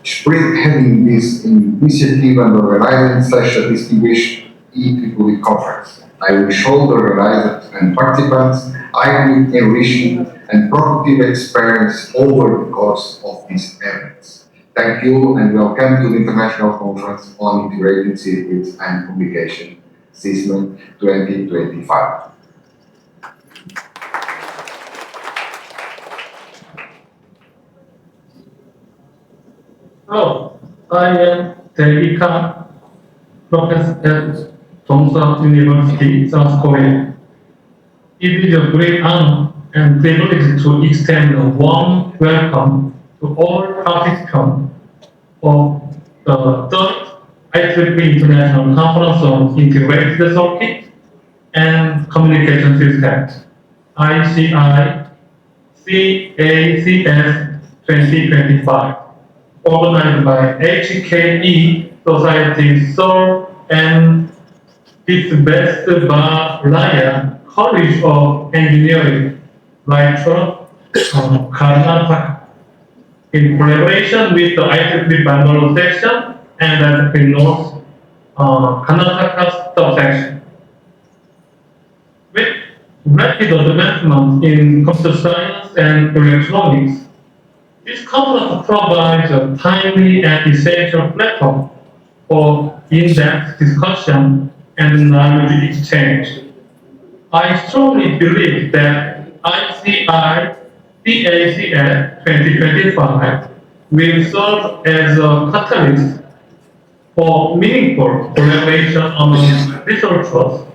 spearheading this initiative and organizing such a distinguished IEEE conference. I wish all the organizers and participants highly enriching and productive experience over the course of these events. Thank you and welcome to the International Conference on Integrated Circuits and Communication System 2025. Hello, I am Icicacs, professor at Dongsa University, South Korea. It is a great honor and privilege to extend a warm welcome to all participants of the third IEEE International Conference on Integrated Circuit and Communication Systems, ICI-CACS 2025, organized by HKE Society Seoul and Visvesvaraya College of Engineering, Raichur, Karnataka, in collaboration with the IEEE Bangalore section and the North Karnataka subsection. With rapid advancement in computer science and electronics, this conference provides a timely and essential platform for in-depth discussion and knowledge exchange. I strongly believe that ICI-CACS 2025 will serve as a catalyst for meaningful collaboration among researchers,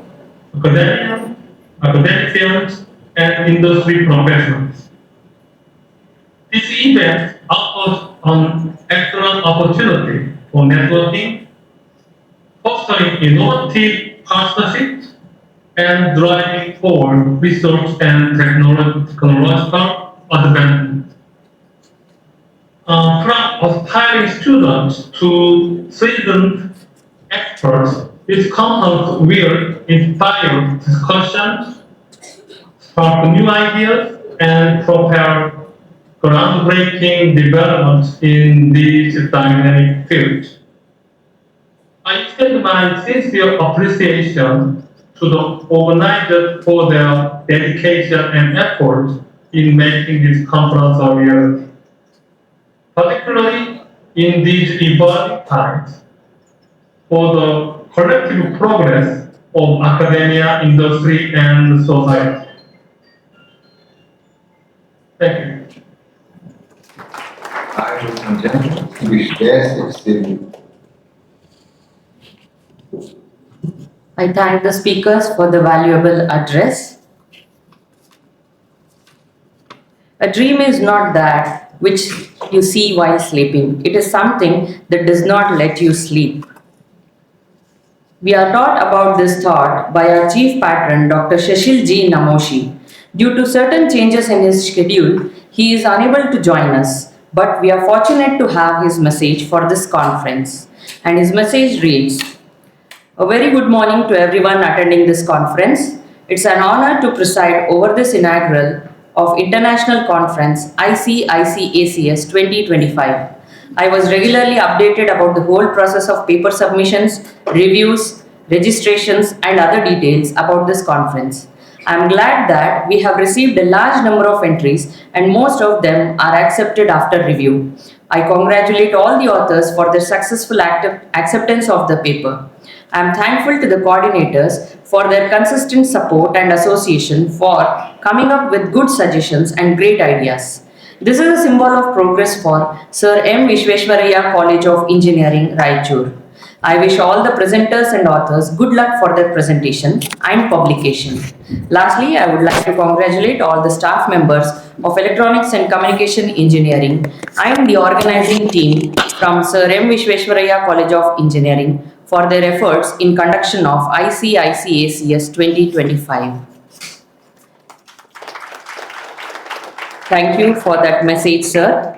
academicians, and industry professionals. This event offers an excellent opportunity for networking, fostering innovative partnerships, and driving forward research and technological advancement. From aspiring students to seasoned experts, this conference will inspire discussions, spark new ideas, and propel groundbreaking developments in these dynamic fields. I extend my sincere appreciation to the organizers for their dedication and effort in making this conference a reality, particularly in these evolving times, for the collective progress of academia, industry, and society. Thank you. Ladies and gentlemen, distinguished guests, extended. I thank the speakers for the valuable address. A dream is not that which you see while sleeping. It is something that does not let you sleep. We are taught about this thought by our chief patron, Dr. Shashil G. Namoshi. Due to certain changes in his schedule, he is unable to join us, but we are fortunate to have his message for this conference. And his message reads, a very good morning to everyone attending this conference. It's an honor to preside over this inaugural of International Conference ICICACS 2025. I was regularly updated about the whole process of paper submissions, reviews, registrations, and other details about this conference. I am glad that we have received a large number of entries and most of them are accepted after review. I congratulate all the authors for their successful acceptance of the paper. I am thankful to the coordinators for their consistent support and association for coming up with good suggestions and great ideas. This is a symbol of progress for Sir M. Visvesvaraya College of Engineering, Raichur. I wish all the presenters and authors good luck for their presentation and publication. Lastly, I would like to congratulate all the staff members of Electronics and Communication Engineering and the organizing team from Sir M. Visvesvaraya College of Engineering for their efforts in conduction of ICICACS 2025. Thank you for that message, sir.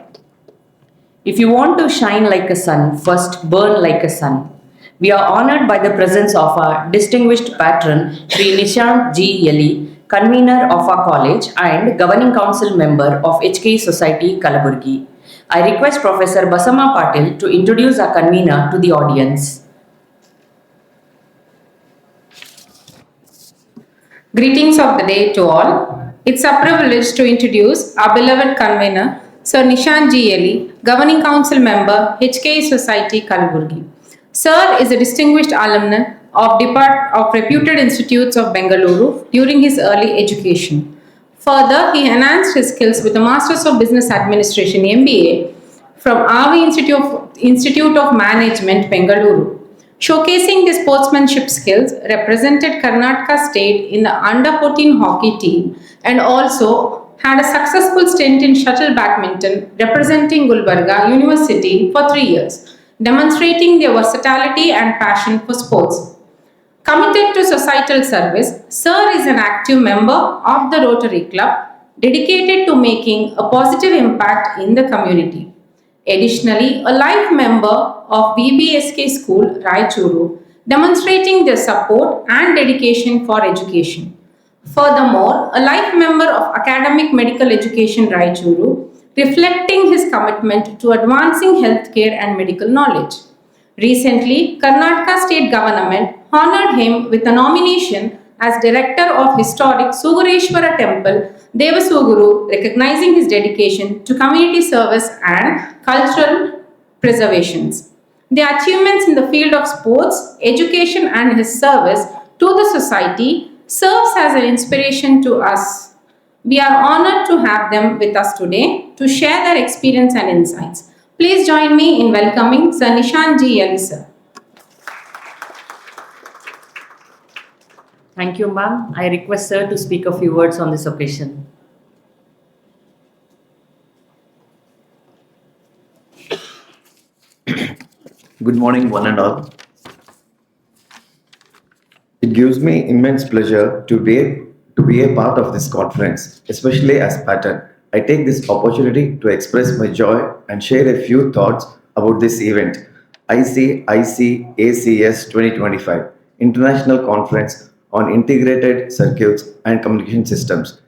If you want to shine like a sun, first burn like a sun. We are honored by the presence of our distinguished patron, Sri Nishant G. Yeli, convener of our college and governing council member of HK Society, Kalaburgi. I request Professor Basama Patil to introduce our convener to the audience. Greetings of the day to all. It's a privilege to introduce our beloved convener, Sir Nishan G. Eli, Governing Council Member, HKE Society, Kalaburgi. Sir is a distinguished alumni of reputed institutes of Bengaluru during his early education. Further, he enhanced his skills with a Masters of Business Administration MBA from RV Institute of Management, Bengaluru. Showcasing the sportsmanship skills, represented Karnataka state in the under 14 hockey team and also had a successful stint in shuttle badminton representing Gulbarga University for 3 years, demonstrating their versatility and passion for sports. Committed to societal service, Sir is an active member of the Rotary Club dedicated to making a positive impact in the community. Additionally, a life member of VBSK School, Raichur, demonstrating their support and dedication for education. Furthermore, a life member of Academic Medical Education, Raichur, reflecting his commitment to advancing healthcare and medical knowledge. Recently, Karnataka state government honored him with a nomination as Director of Historic Sugureshwara Temple, Devasuguru, recognizing his dedication to community service and cultural preservations. The achievements in the field of sports, education, and his service to the society serves as an inspiration to us. We are honored to have them with us today to share their experience and insights. Please join me in welcoming Sir Nishan G. Eli, sir. Thank you, ma'am. I request Sir to speak a few words on this occasion. Good morning, one and all. It gives me immense pleasure to be a part of this conference, especially as pattern. I take this opportunity to express my joy and share a few thoughts about this event, IEEE 2025, International Conference on Integrated Circuits and Communication Systems,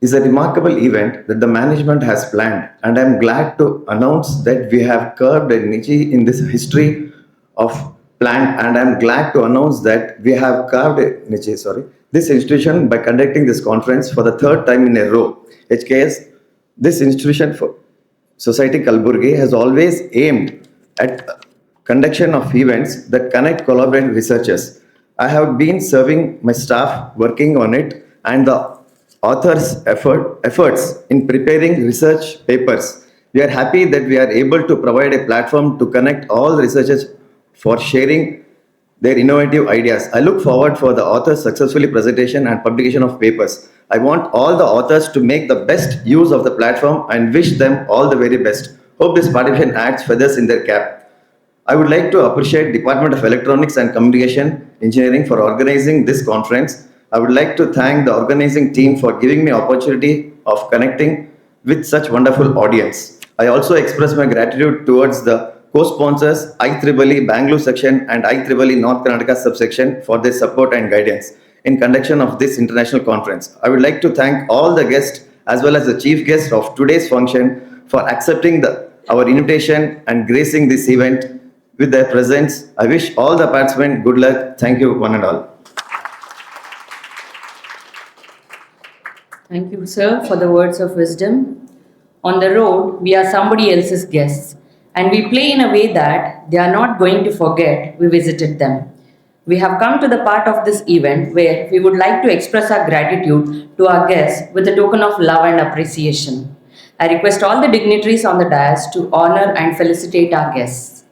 is a remarkable event that the management has planned, and I am glad to announce that we have carved a niche in this history of plan, and I am glad to announce that we have carved a niche, this institution by conducting this conference for the third time in a row. HKS, this institution for Society Kalburgi has always aimed at conduction of events that connect collaborative researchers. I have been serving my staff working on it and the authors' efforts in preparing research papers. We are happy that we are able to provide a platform to connect all researchers for sharing their innovative ideas. I look forward for the authors' successfully presentation and publication of papers. I want all the authors to make the best use of the platform and wish them all the very best. Hope this participation adds feathers in their cap. I would like to appreciate Department of Electronics and Communication Engineering for organizing this conference. I would like to thank the organizing team for giving me opportunity of connecting with such wonderful audience. I also express my gratitude towards the co-sponsors IEEE Bangalore section and IEEE North Karnataka subsection for their support and guidance in conduction of this international conference. I would like to thank all the guests as well as the chief guest of today's function for accepting our invitation and gracing this event with their presence. I wish all the participants good luck. Thank you, one and all. Thank you, sir, for the words of wisdom. On the road, we are somebody else's guests, and we play in a way that they are not going to forget we visited them. We have come to the part of this event where we would like to express our gratitude to our guests with a token of love and appreciation. I request all the dignitaries on the dais to honor and felicitate our guests.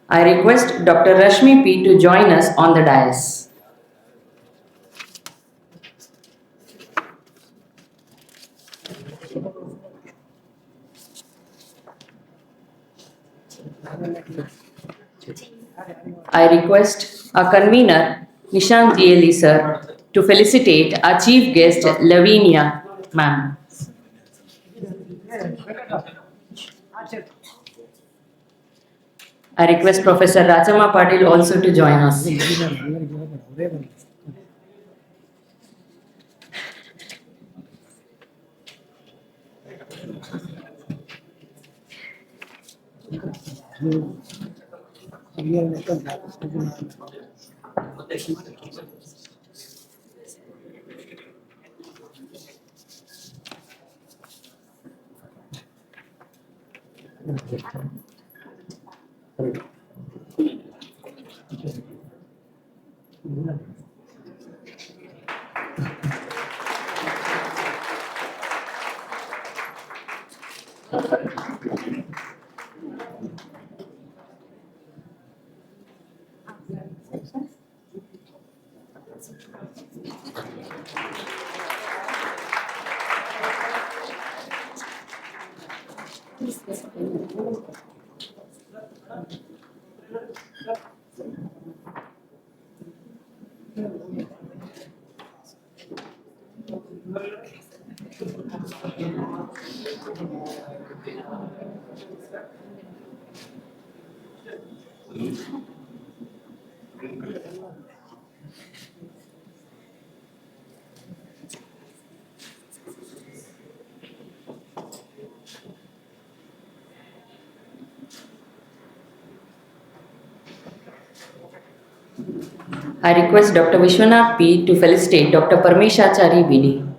I request Dr. Rashmi P. to join us on the dais. I request our convener, Nishan G. Eli, sir, to felicitate our chief guest, Lavinia, ma'am. I request Professor Rachama Patil also to join us. I request Dr. Vishwanath P. to felicitate Dr. Parmeshachari B.D.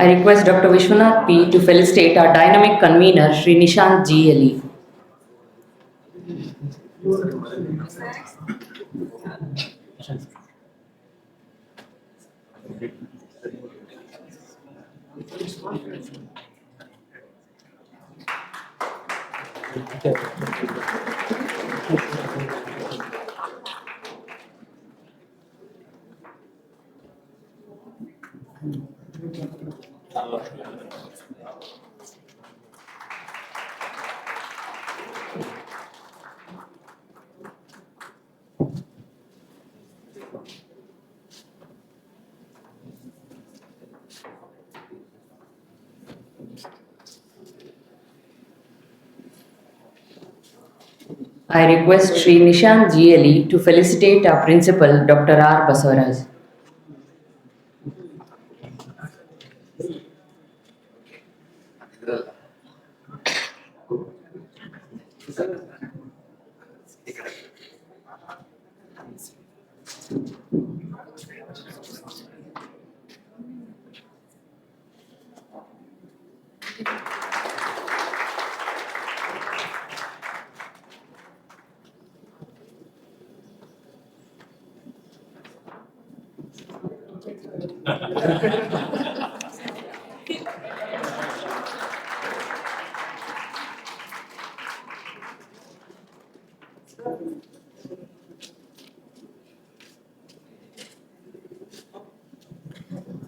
I request Dr. Vishwanath P. to felicitate our dynamic convener, Sri Nishant G. Eli. I request Sri Nishant G. Eli to felicitate our principal, Dr. R. Basavaraj.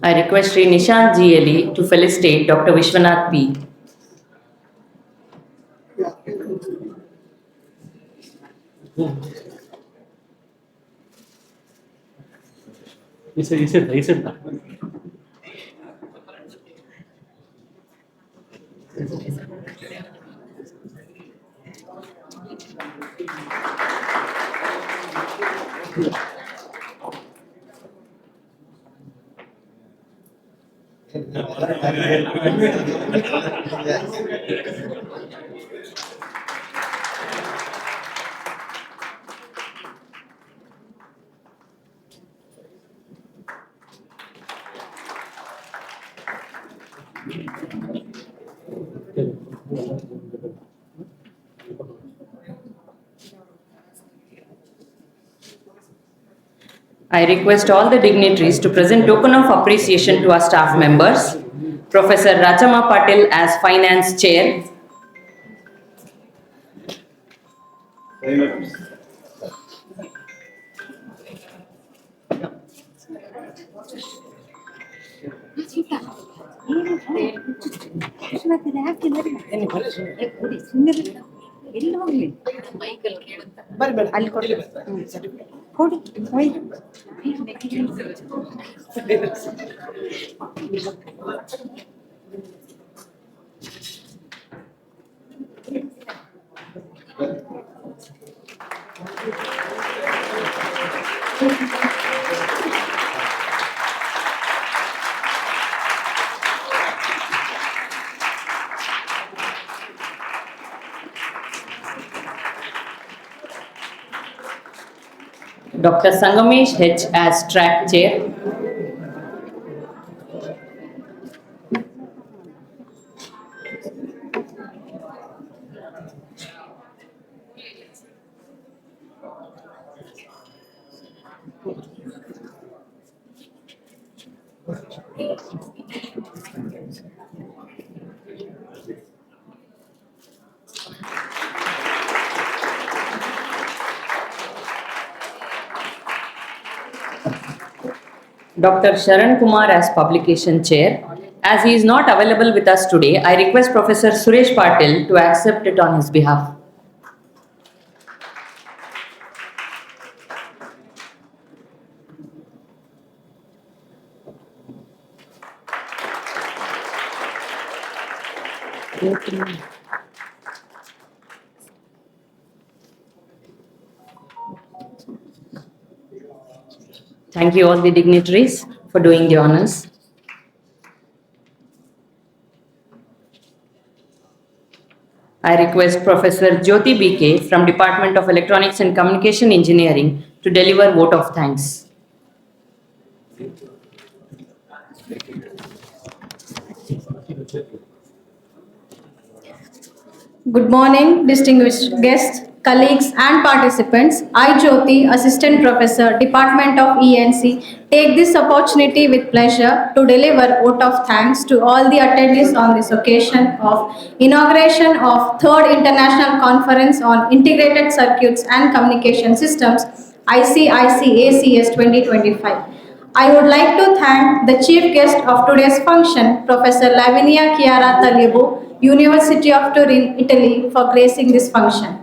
I request Sri Nishant G. Eli to felicitate Dr. Vishwanath P. I request all the dignitaries to present token of appreciation to our staff members. Professor Rachama Patil as Finance Chair. Dr. Sangamesh H as Track Chair. Dr. Sharan Kumar as Publication Chair. As he is not available with us today, I request Professor Suresh Patil to accept it on his behalf. Thank you all the dignitaries for doing the honors. I request Professor Jyoti BK from Department of Electronics and Communication Engineering to deliver vote of thanks. Good morning, distinguished guests, colleagues and participants. I, Jyoti, Assistant Professor, Department of ENC, take this opportunity with pleasure to deliver vote of thanks to all the attendees on this occasion of inauguration of 3rd International Conference on Integrated Circuits and Communication Systems, ICIC-ACS 2025. I would like to thank the chief guest of today's function, Professor Lavinia Chiara Talibu, University of Turin, Italy, for gracing this function.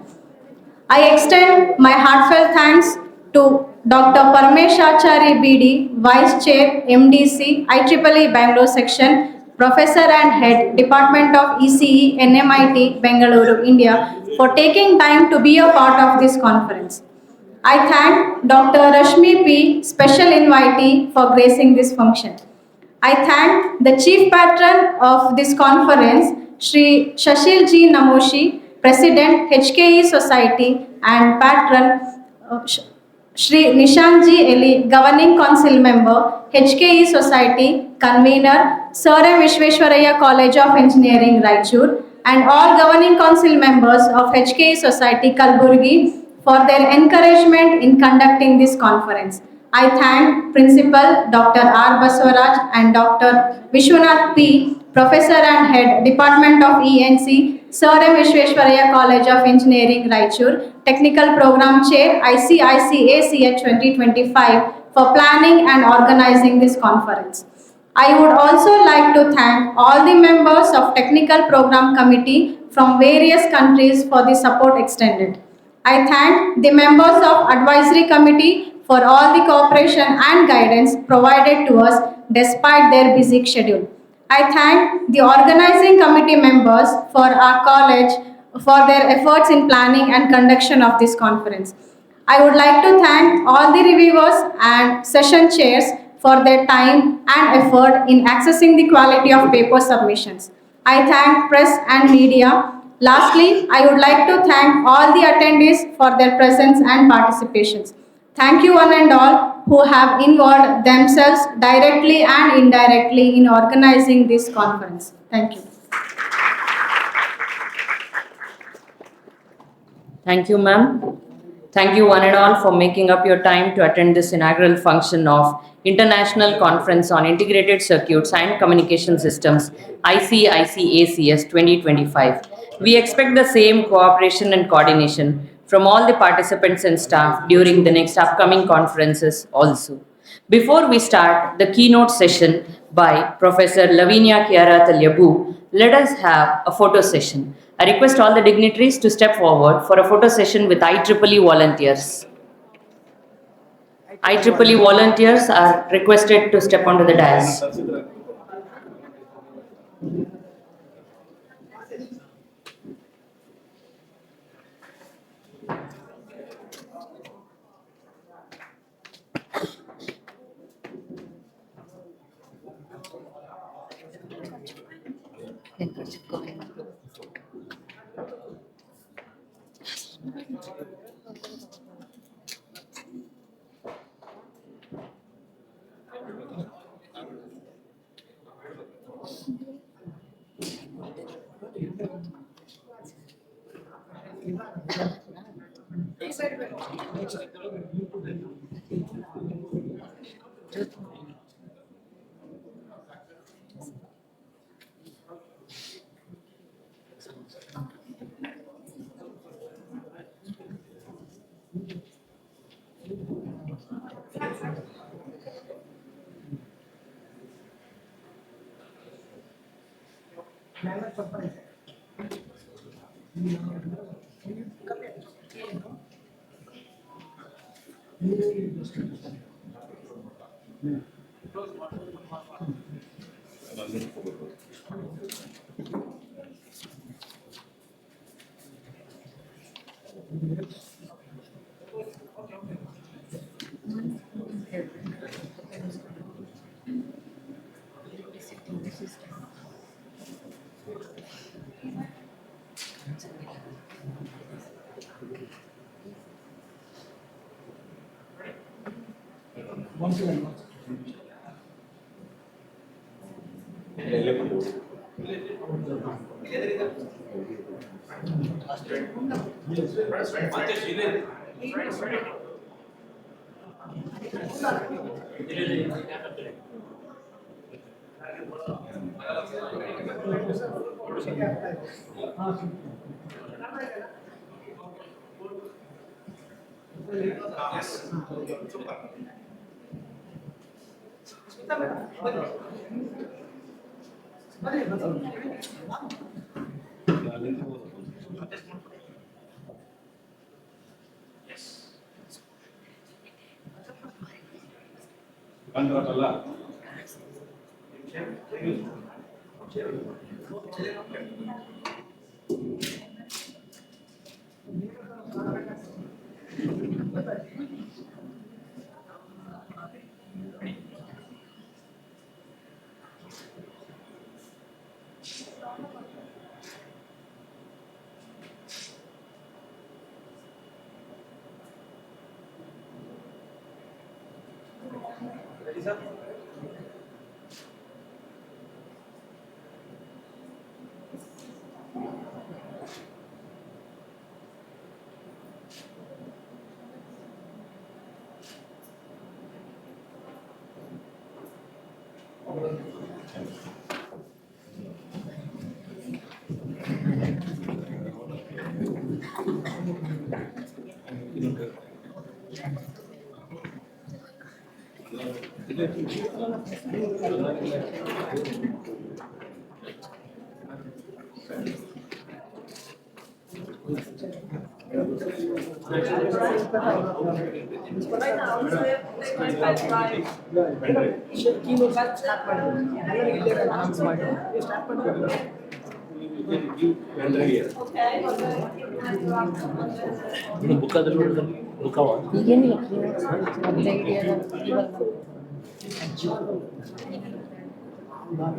I extend my heartfelt thanks to Dr. Parmeshachari BD, Vice Chair, MDC, IEEE Bangalore Section, Professor and Head, Department of ECE, NMIT, Bengaluru, India, for taking time to be a part of this conference. I thank Dr. Rashmi P., Special Invitee, for gracing this function. I thank the Chief Patron of this conference, Shri Shashil G. Namoshi, President, HKE Society, and Patron, Shri Nishan G. Eli, Governing Council Member, HKE Society, Convener, Sir M. Visvesvaraya College of Engineering, Raichur, and all Governing Council members of HKE Society, Kalburgi, for their encouragement in conducting this conference. I thank Principal Dr. R. Baswaraj and Dr. Vishwanath P., Professor and Head, Department of ENC, Sir M. Visvesvaraya College of Engineering, Raichur, Technical Program Chair, ICIC-ACH 2025, for planning and organizing this conference. I would also like to thank all the members of Technical Program Committee from various countries for the support extended. I thank the members of Advisory Committee for all the cooperation and guidance provided to us despite their busy schedule. I thank the organizing committee members for our college for their efforts in planning and conduction of this conference. I would like to thank all the reviewers and session chairs for their time and effort in accessing the quality of paper submissions. I thank press and media. Lastly, I would like to thank all the attendees for their presence and participations. Thank you one and all who have involved themselves directly and indirectly in organizing this conference. Thank you. Thank you, ma'am. Thank you, one and all, for making up your time to attend this inaugural function of International Conference on Integrated Circuits and Communication Systems, ICICACS 2025. We expect the same cooperation and coordination from all the participants and staff during the next upcoming conferences also. Before we start the keynote session by Professor Lavinia Chiara Talyabu, let us have a photo session. I request all the dignitaries to step forward for a photo session with IEEE volunteers. IEEE volunteers are requested to step onto the dais.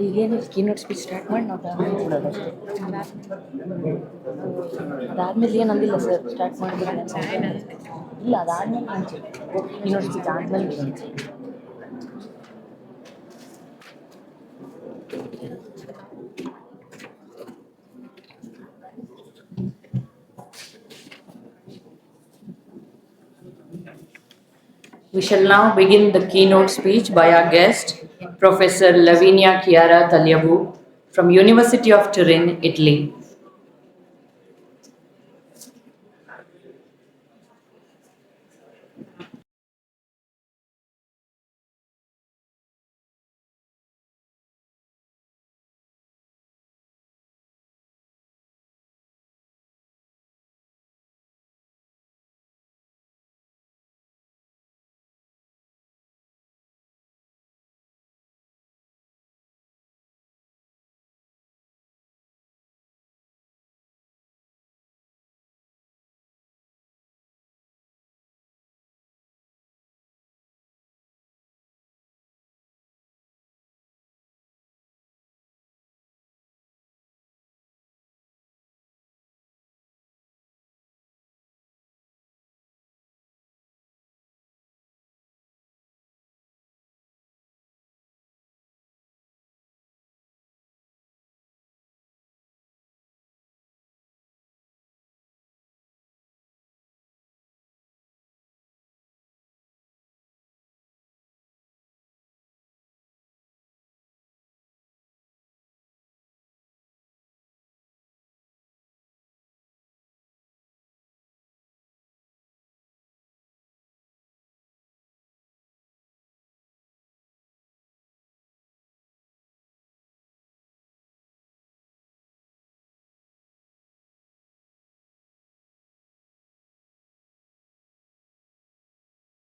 ಈಗೇನು keynote speech start ಮಾಡಿ ನಾವು ಬಿಡೋದು ಅಷ್ಟೇ. ಅದಾದ್ಮೇಲೆ ಏನು ಅಂದಿಲ್ಲ sir, start ಮಾಡಿದ್ರೆ ಇಲ್ಲ, ಅದಾದ್ಮೇಲೆ ಕೀನೋಟ್ ಸ್ಪೀಚ್ ಆದ್ಮೇಲೆ We shall now begin the keynote speech by our guest, Professor Lavinia Chiara Tagliabue from University of Turin, Italy.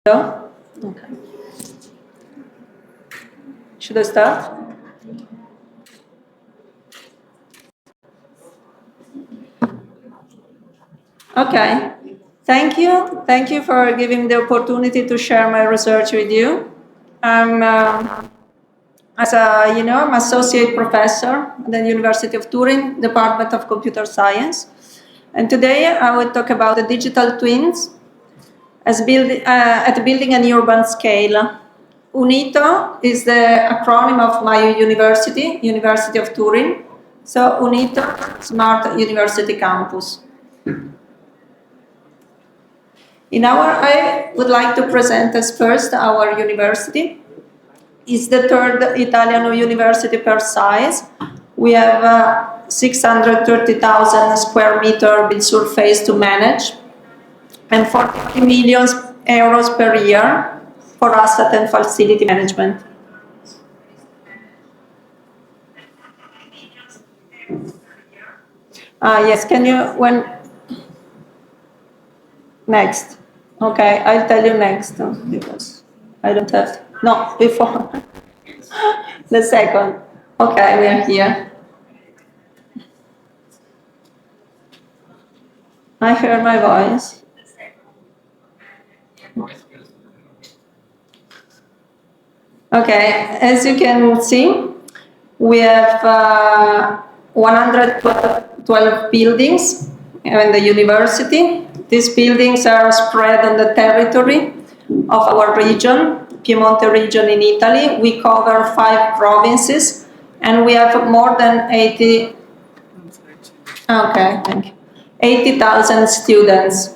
Hello? Okay. Should I start? Okay. Thank you. Thank you for giving me the opportunity to share my research with you. I'm, I'm associate professor at the University of Turin, Department of Computer Science. And today I will talk about the digital twins as at building an urban scale. UNITO is the acronym of my university, University of Turin. So UNITO, Smart University Campus. I would like to present as first our university. It's the third Italian university per size. We have 630,000 square meter built surface to manage and 40 million euros per year for asset and facility management. Yes, can you, next. Okay, I'll tell you next because I don't have, no, before. The second. Okay, we are here. I hear my voice. Okay, as you can see, we have 112 buildings in the university. These buildings are spread on the territory of our region, Piemonte region in Italy. We cover 5 provinces and we have more than 80,000 students.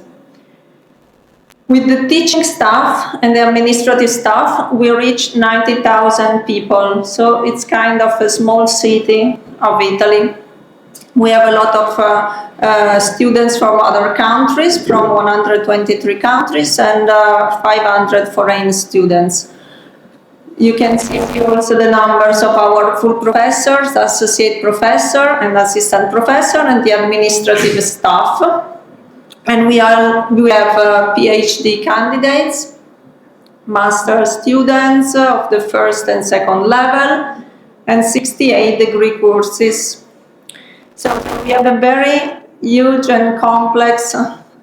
With the teaching staff and the administrative staff, we reach 90,000 people. So it's kind of a small city of Italy. We have a lot of students from other countries, from 123 countries, and 500 foreign students. You can see also the numbers of our full professors, associate professor and assistant professor, and the administrative staff. And we have PhD candidates, master students of the first and second level, and 68 degree courses. So we have a very huge and complex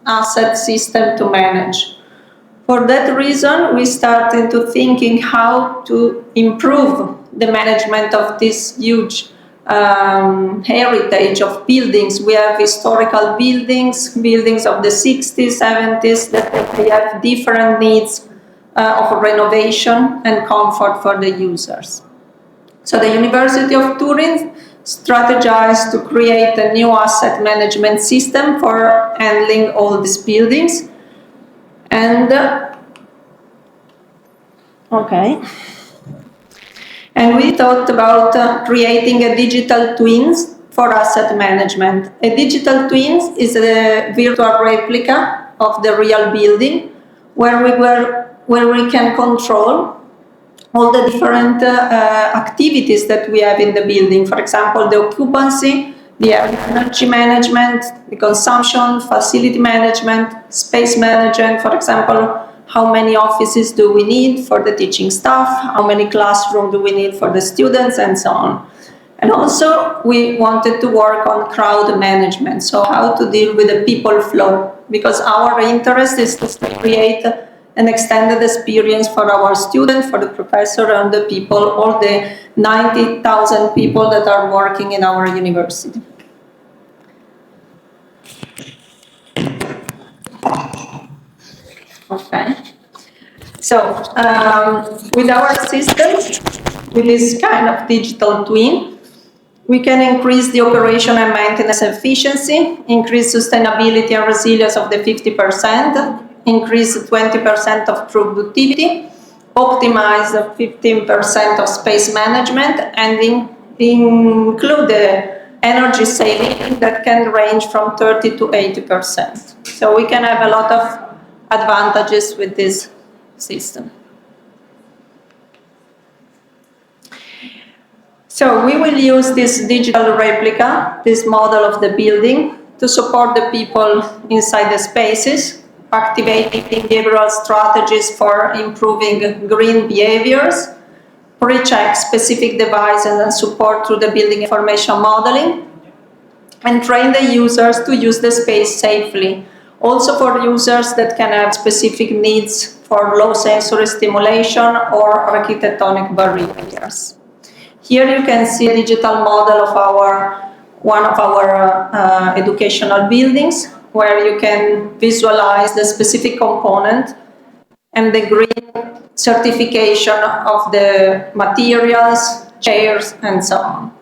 asset system to manage. For that reason, we started to thinking how to improve the management of this huge heritage of buildings. We have historical buildings of the 60s, 70s, that they have different needs of renovation and comfort for the users. So the University of Turin strategized to create a new asset management system for handling all these buildings. And Okay. And we thought about creating a digital twins for asset management. A digital twins is a virtual replica of the real building where we can control all the different activities that we have in the building. For example, the occupancy, the energy management, the consumption, facility management, space management. For example, how many offices do we need for the teaching staff? How many classrooms do we need for the students, and so on. And also, we wanted to work on crowd management, so how to deal with the people flow, because our interest is to create an extended experience for our students, for the professor and the people, all the 90,000 people that are working in our university. Okay. So, with our system, with this kind of digital twin, we can increase the operation and maintenance efficiency, increase sustainability and resilience of the 50%, increase 20% of productivity, optimize 15% of space management, and include the energy saving that can range from 30 to 80%. So we can have a lot of advantages with this system. So we will use this digital replica, this model of the building, to support the people inside the spaces, activating behavioral strategies for improving green behaviors, pre-check specific devices and support through the building information modeling, and train the users to use the space safely. Also for users that can have specific needs for low sensory stimulation or architectonic barriers. Here you can see a digital model of one of our educational buildings, where you can visualize the specific component and the green certification of the materials, chairs, and so on.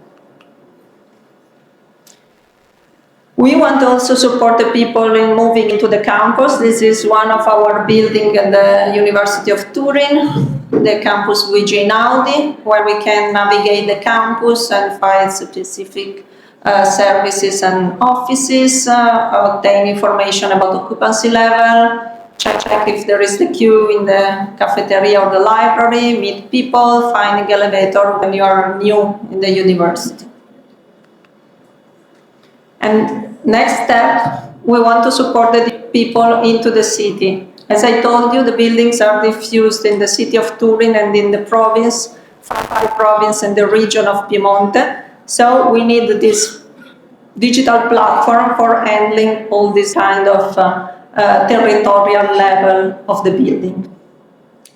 We want to also support the people in moving into the campus. This is one of our buildings at the University of Turin, the campus Luigi Einaudi, where we can navigate the campus and find specific services and offices, obtain information about occupancy level, check if there is the queue in the cafeteria or the library, meet people, find the elevator when you are new in the university. And next step, we want to support the people into the city. As I told you, the buildings are diffused in the city of Turin and in the province, province and the region of Piemonte. So we need this digital platform for handling all this kind of territorial level of the building.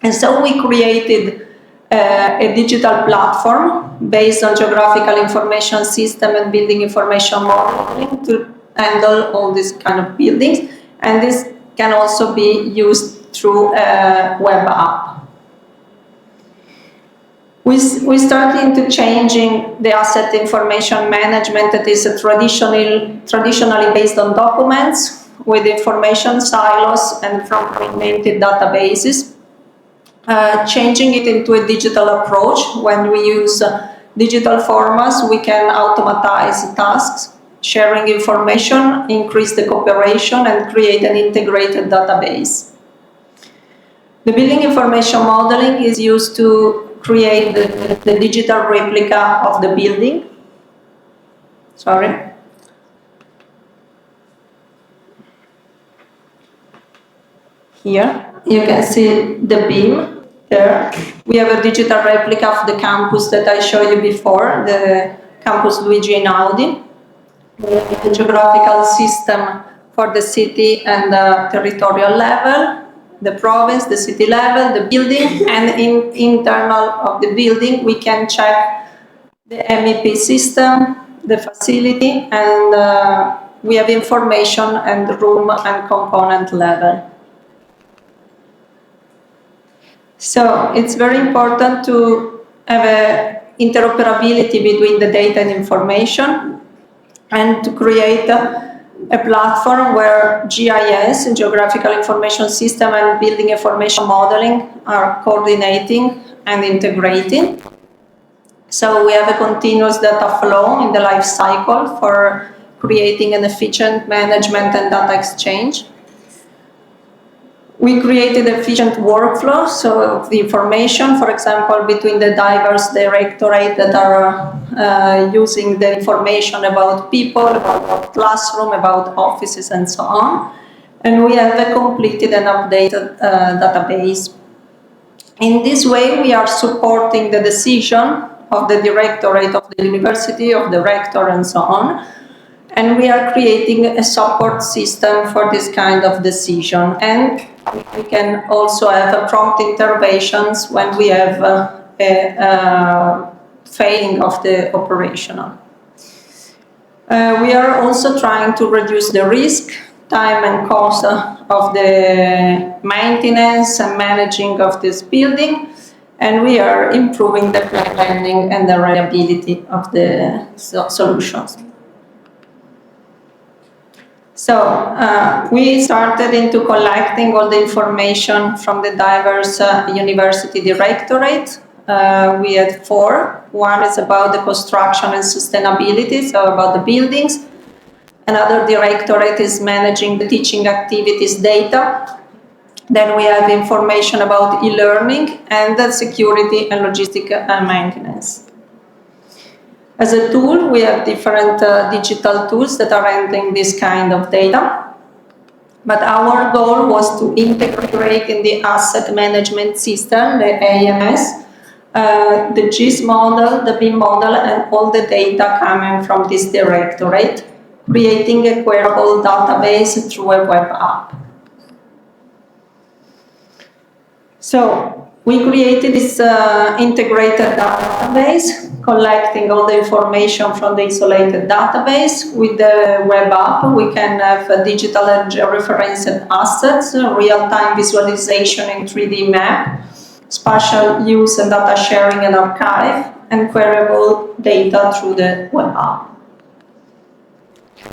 And so we created a digital platform based on geographical information system and building information modeling to handle all these kind of buildings. And this can also be used through a web app. We started into changing the asset information management that is traditionally based on documents with information silos and fragmented databases. Changing it into a digital approach. When we use digital formats, we can automatize tasks, sharing information, increase the cooperation, and create an integrated database. The building information modeling is used to create the digital replica of the building. Sorry. Here, you can see the beam. There, we have a digital replica of the campus that I showed you before, the campus Luigi Einaudi, the geographical system for the city and the territorial level, the province, the city level, the building, and in internal of the building, we can check the MEP system, the facility, and we have information and room and component level. So it's very important to have a interoperability between the data and information, and to create a platform where GIS, Geographical Information System, and Building Information Modeling are coordinating and integrating. So we have a continuous data flow in the life cycle for creating an efficient management and data exchange. We created efficient workflows, so the information, for example, between the diverse directorates that are using the information about people, about classroom, about offices, and so on. And we have a completed and updated database. In this way, we are supporting the decision of the directorate of the university, of the rector, and so on. And we are creating a support system for this kind of decision. And we can also have prompt interventions when we have a failing of the operational. We are also trying to reduce the risk, time and cost of the maintenance and managing of this building, and we are improving the planning and the reliability of the solutions. So we started into collecting all the information from the diverse university directorate. We had 4. One is about the construction and sustainability, so about the buildings. Another directorate is managing the teaching activities data. Then we have information about e-learning and the security and logistic maintenance. As a tool, we have different digital tools that are handling this kind of data. But our goal was to integrate in the asset management system, the AMS, the GIS model, the BIM model, and all the data coming from this directorate, creating a queryable database through a web app. So we created this integrated database, collecting all the information from the isolated database. With the web app, we can have digital and georeferenced assets, real-time visualization in 3D map, spatial use and data sharing and archive, and queryable data through the web app.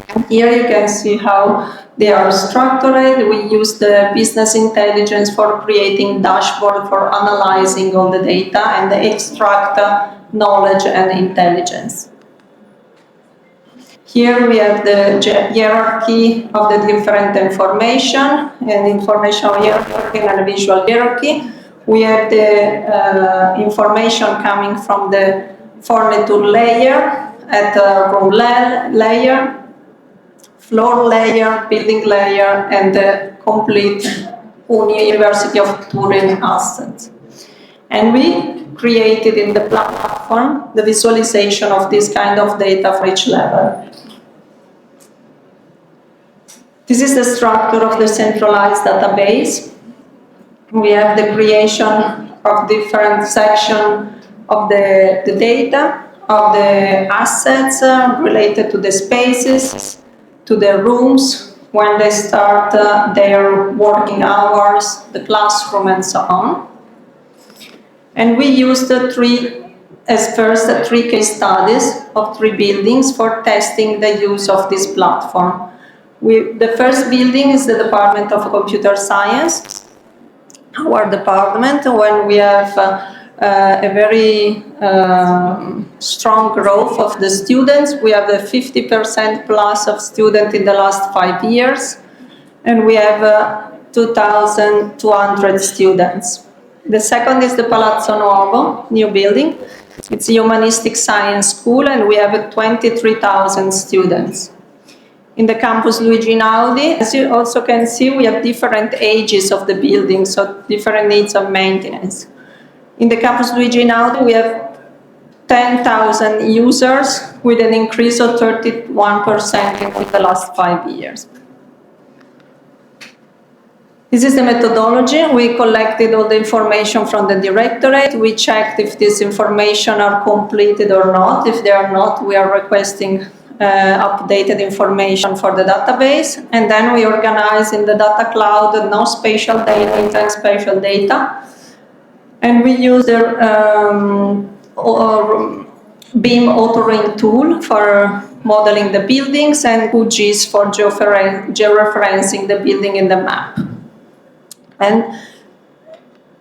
And here you can see how they are structured. We use the business intelligence for creating dashboard for analyzing all the data and extract knowledge and intelligence. Here we have the hierarchy of the different information, and information hierarchy and a visual hierarchy. We have the information coming from the furniture layer, at the room layer, floor layer, building layer, and the complete University of Turin assets. And we created in the platform the visualization of this kind of data for each level. This is the structure of the centralized database. We have the creation of different sections of the data, of the assets related to the spaces, to the rooms, when they start their working hours, the classroom, and so on. And we used three case studies of 3 buildings for testing the use of this platform. The first building is the Department of Computer Science, our department, when we have a very strong growth of the students. We have a 50% plus of students in the last 5 years, and we have 2,200 students. The second is the Palazzo Nuovo, new building. It's a humanistic science school, and we have 23,000 students. In the campus Luigi Einaudi, as you also can see, we have different ages of the building, so different needs of maintenance. In the campus Luigi Einaudi, we have 10,000 users with an increase of 31% in the last 5 years. This is the methodology. We collected all the information from the directorate. We checked if this information are completed or not. If they are not, we are requesting updated information for the database. And then we organize in the data cloud no spatial data, intent spatial data. And we use the BIM authoring tool for modeling the buildings, and QGIS for georeferencing the building in the map. And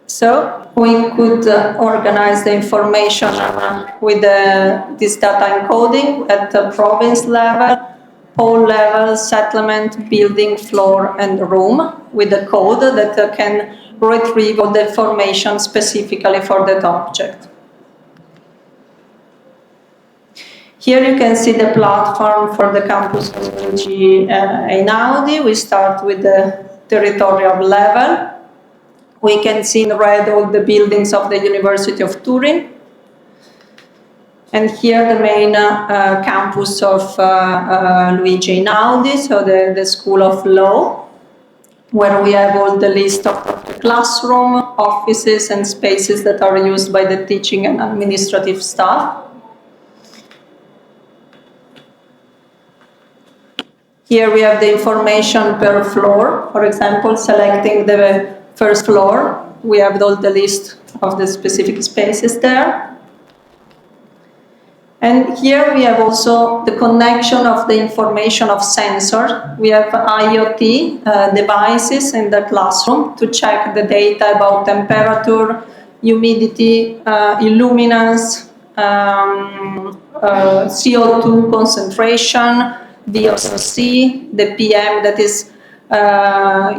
so we could organize the information with this data encoding at the province level, pole level, settlement, building, floor, and room, with a code that can retrieve all the information specifically for that object. Here you can see the platform for the campus of Luigi Einaudi. We start with the territorial level. We can see in red all the buildings of the University of Turin. And here the main campus of Luigi Einaudi, so the School of Law, where we have all the list of the classroom, offices, and spaces that are used by the teaching and administrative staff. Here we have the information per floor. For example, selecting the first floor, we have all the list of the specific spaces there. And here we have also the connection of the information of sensors. We have IoT devices in the classroom to check the data about temperature, humidity, illuminance, CO2 concentration, VOC, the PM, that is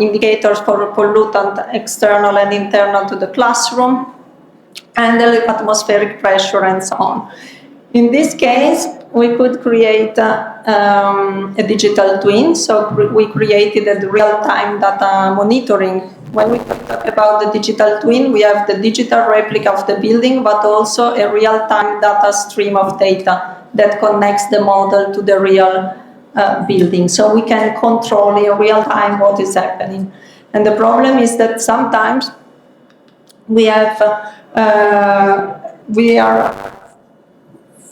indicators for pollutant external and internal to the classroom, and the atmospheric pressure and so on. In this case, we could create a digital twin, so we created a real-time data monitoring. When we talk about the digital twin, we have the digital replica of the building, but also a real-time data stream of data that connects the model to the real building. So we can control in real time what is happening. And the problem is that sometimes we have,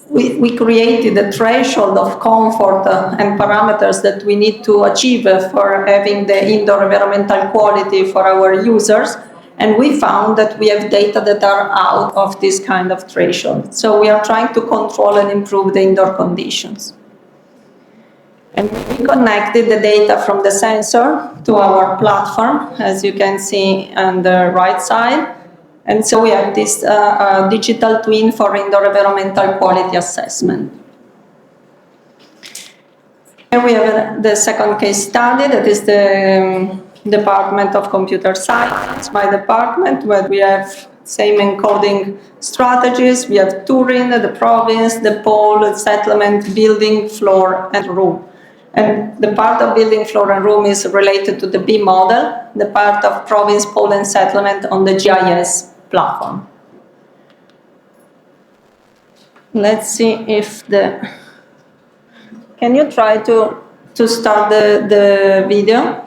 we created a threshold of comfort and parameters that we need to achieve for having the indoor environmental quality for our users. And we found that we have data that are out of this kind of threshold. So we are trying to control and improve the indoor conditions. And we connected the data from the sensor to our platform, as you can see on the right side. And so we have this digital twin for indoor environmental quality assessment. Here we have the second case study, that is the Department of Computer Science, my department, where we have same encoding strategies. We have Turin, the province, the pole, the settlement, building, floor, and room. And the part of building, floor, and room is related to the B model, the part of province, pole, and settlement on the GIS platform. Let's see if the... Can you try to start the video?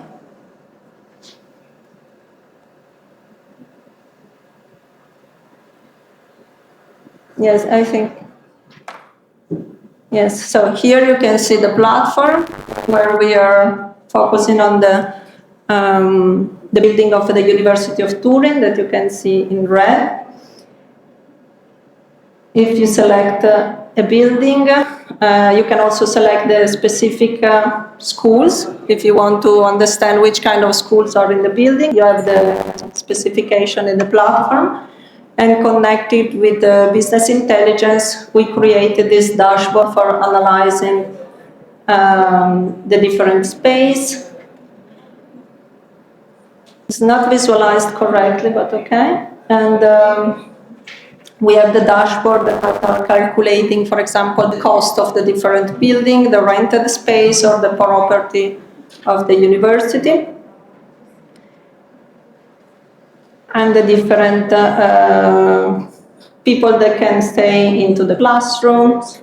Yes, I think. Yes, so here you can see the platform where we are focusing on the building of the University of Turin that you can see in red. If you select a building, you can also select the specific schools. If you want to understand which kind of schools are in the building, you have the specification in the platform. And connected with the business intelligence, we created this dashboard for analyzing the different space. It's not visualized correctly, but okay. And we have the dashboard that are calculating, for example, the cost of the different building, the rented space, or the property of the university. And the different people that can stay into the classrooms.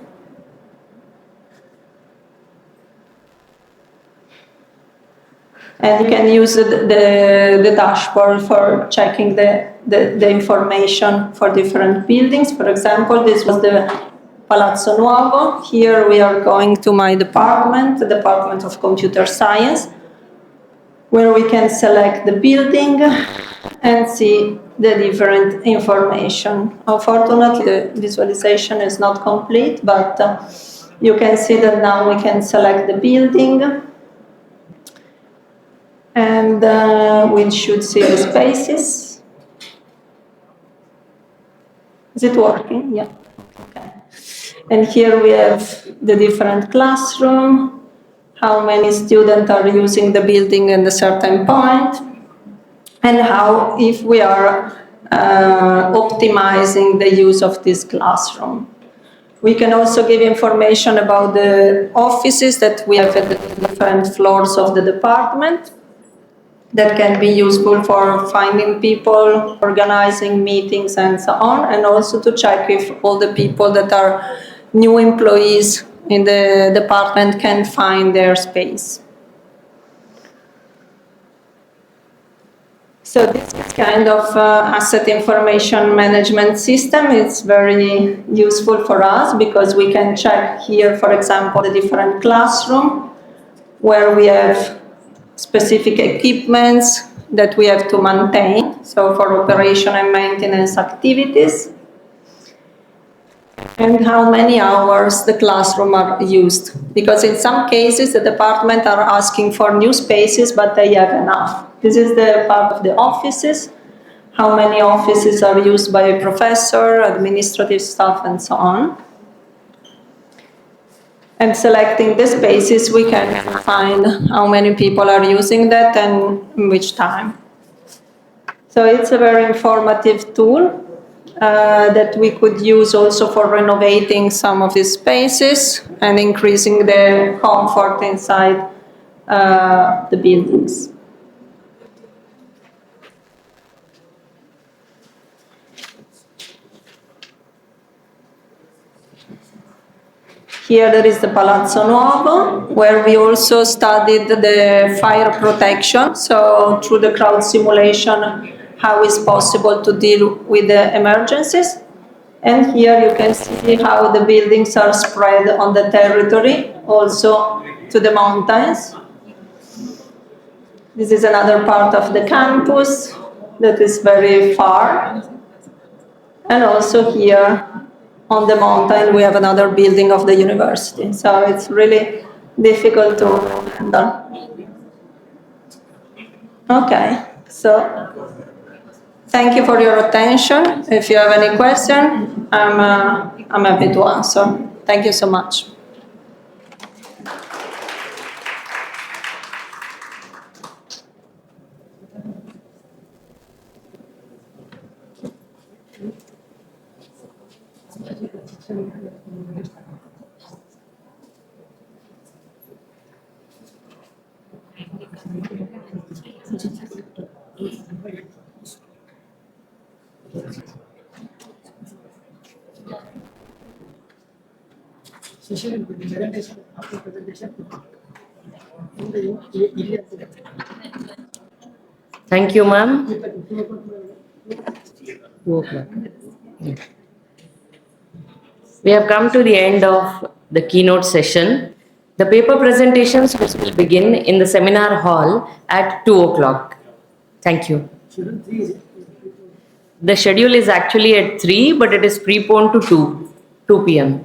And you can use the dashboard for checking the information for different buildings. For example, this was the Palazzo Nuovo. Here we are going to my department, the Department of Computer Science, where we can select the building and see the different information. Unfortunately, the visualization is not complete, but You can see that now we can select the building, and we should see the spaces. Is it working? Yeah. Okay. And here we have the different classroom, how many students are using the building at a certain point, and how if we are optimizing the use of this classroom. We can also give information about the offices that we have at the different floors of the department that can be useful for finding people, organizing meetings and so on, and also to check if all the people that are new employees in the department can find their space. So this kind of asset information management system is very useful for us because we can check here, for example, the different classroom where we have specific equipments that we have to maintain, so for operation and maintenance activities, and how many hours the classroom are used. Because in some cases the department are asking for new spaces, but they have enough. This is the part of the offices, how many offices are used by a professor, administrative staff, and so on. And selecting the spaces, we can find how many people are using that and in which time. So it's a very informative tool that we could use also for renovating some of these spaces and increasing the comfort inside the buildings. Here there is the Palazzo Nuovo, where we also studied the fire protection, so through the crowd simulation, how is possible to deal with the emergencies. And here you can see how the buildings are spread on the territory, also to the mountains. This is another part of the campus that is very far. And also here on the mountain we have another building of the university. So it's really difficult to handle. Okay, so thank you for your attention. If you have any question, I'm happy to answer. Thank you so much. Thank you, ma'am. We have come to the end of the keynote session. The paper presentations will begin in the seminar hall at 2 o'clock. Thank you. The schedule is actually at 3, but it is preponed to 2 p.m.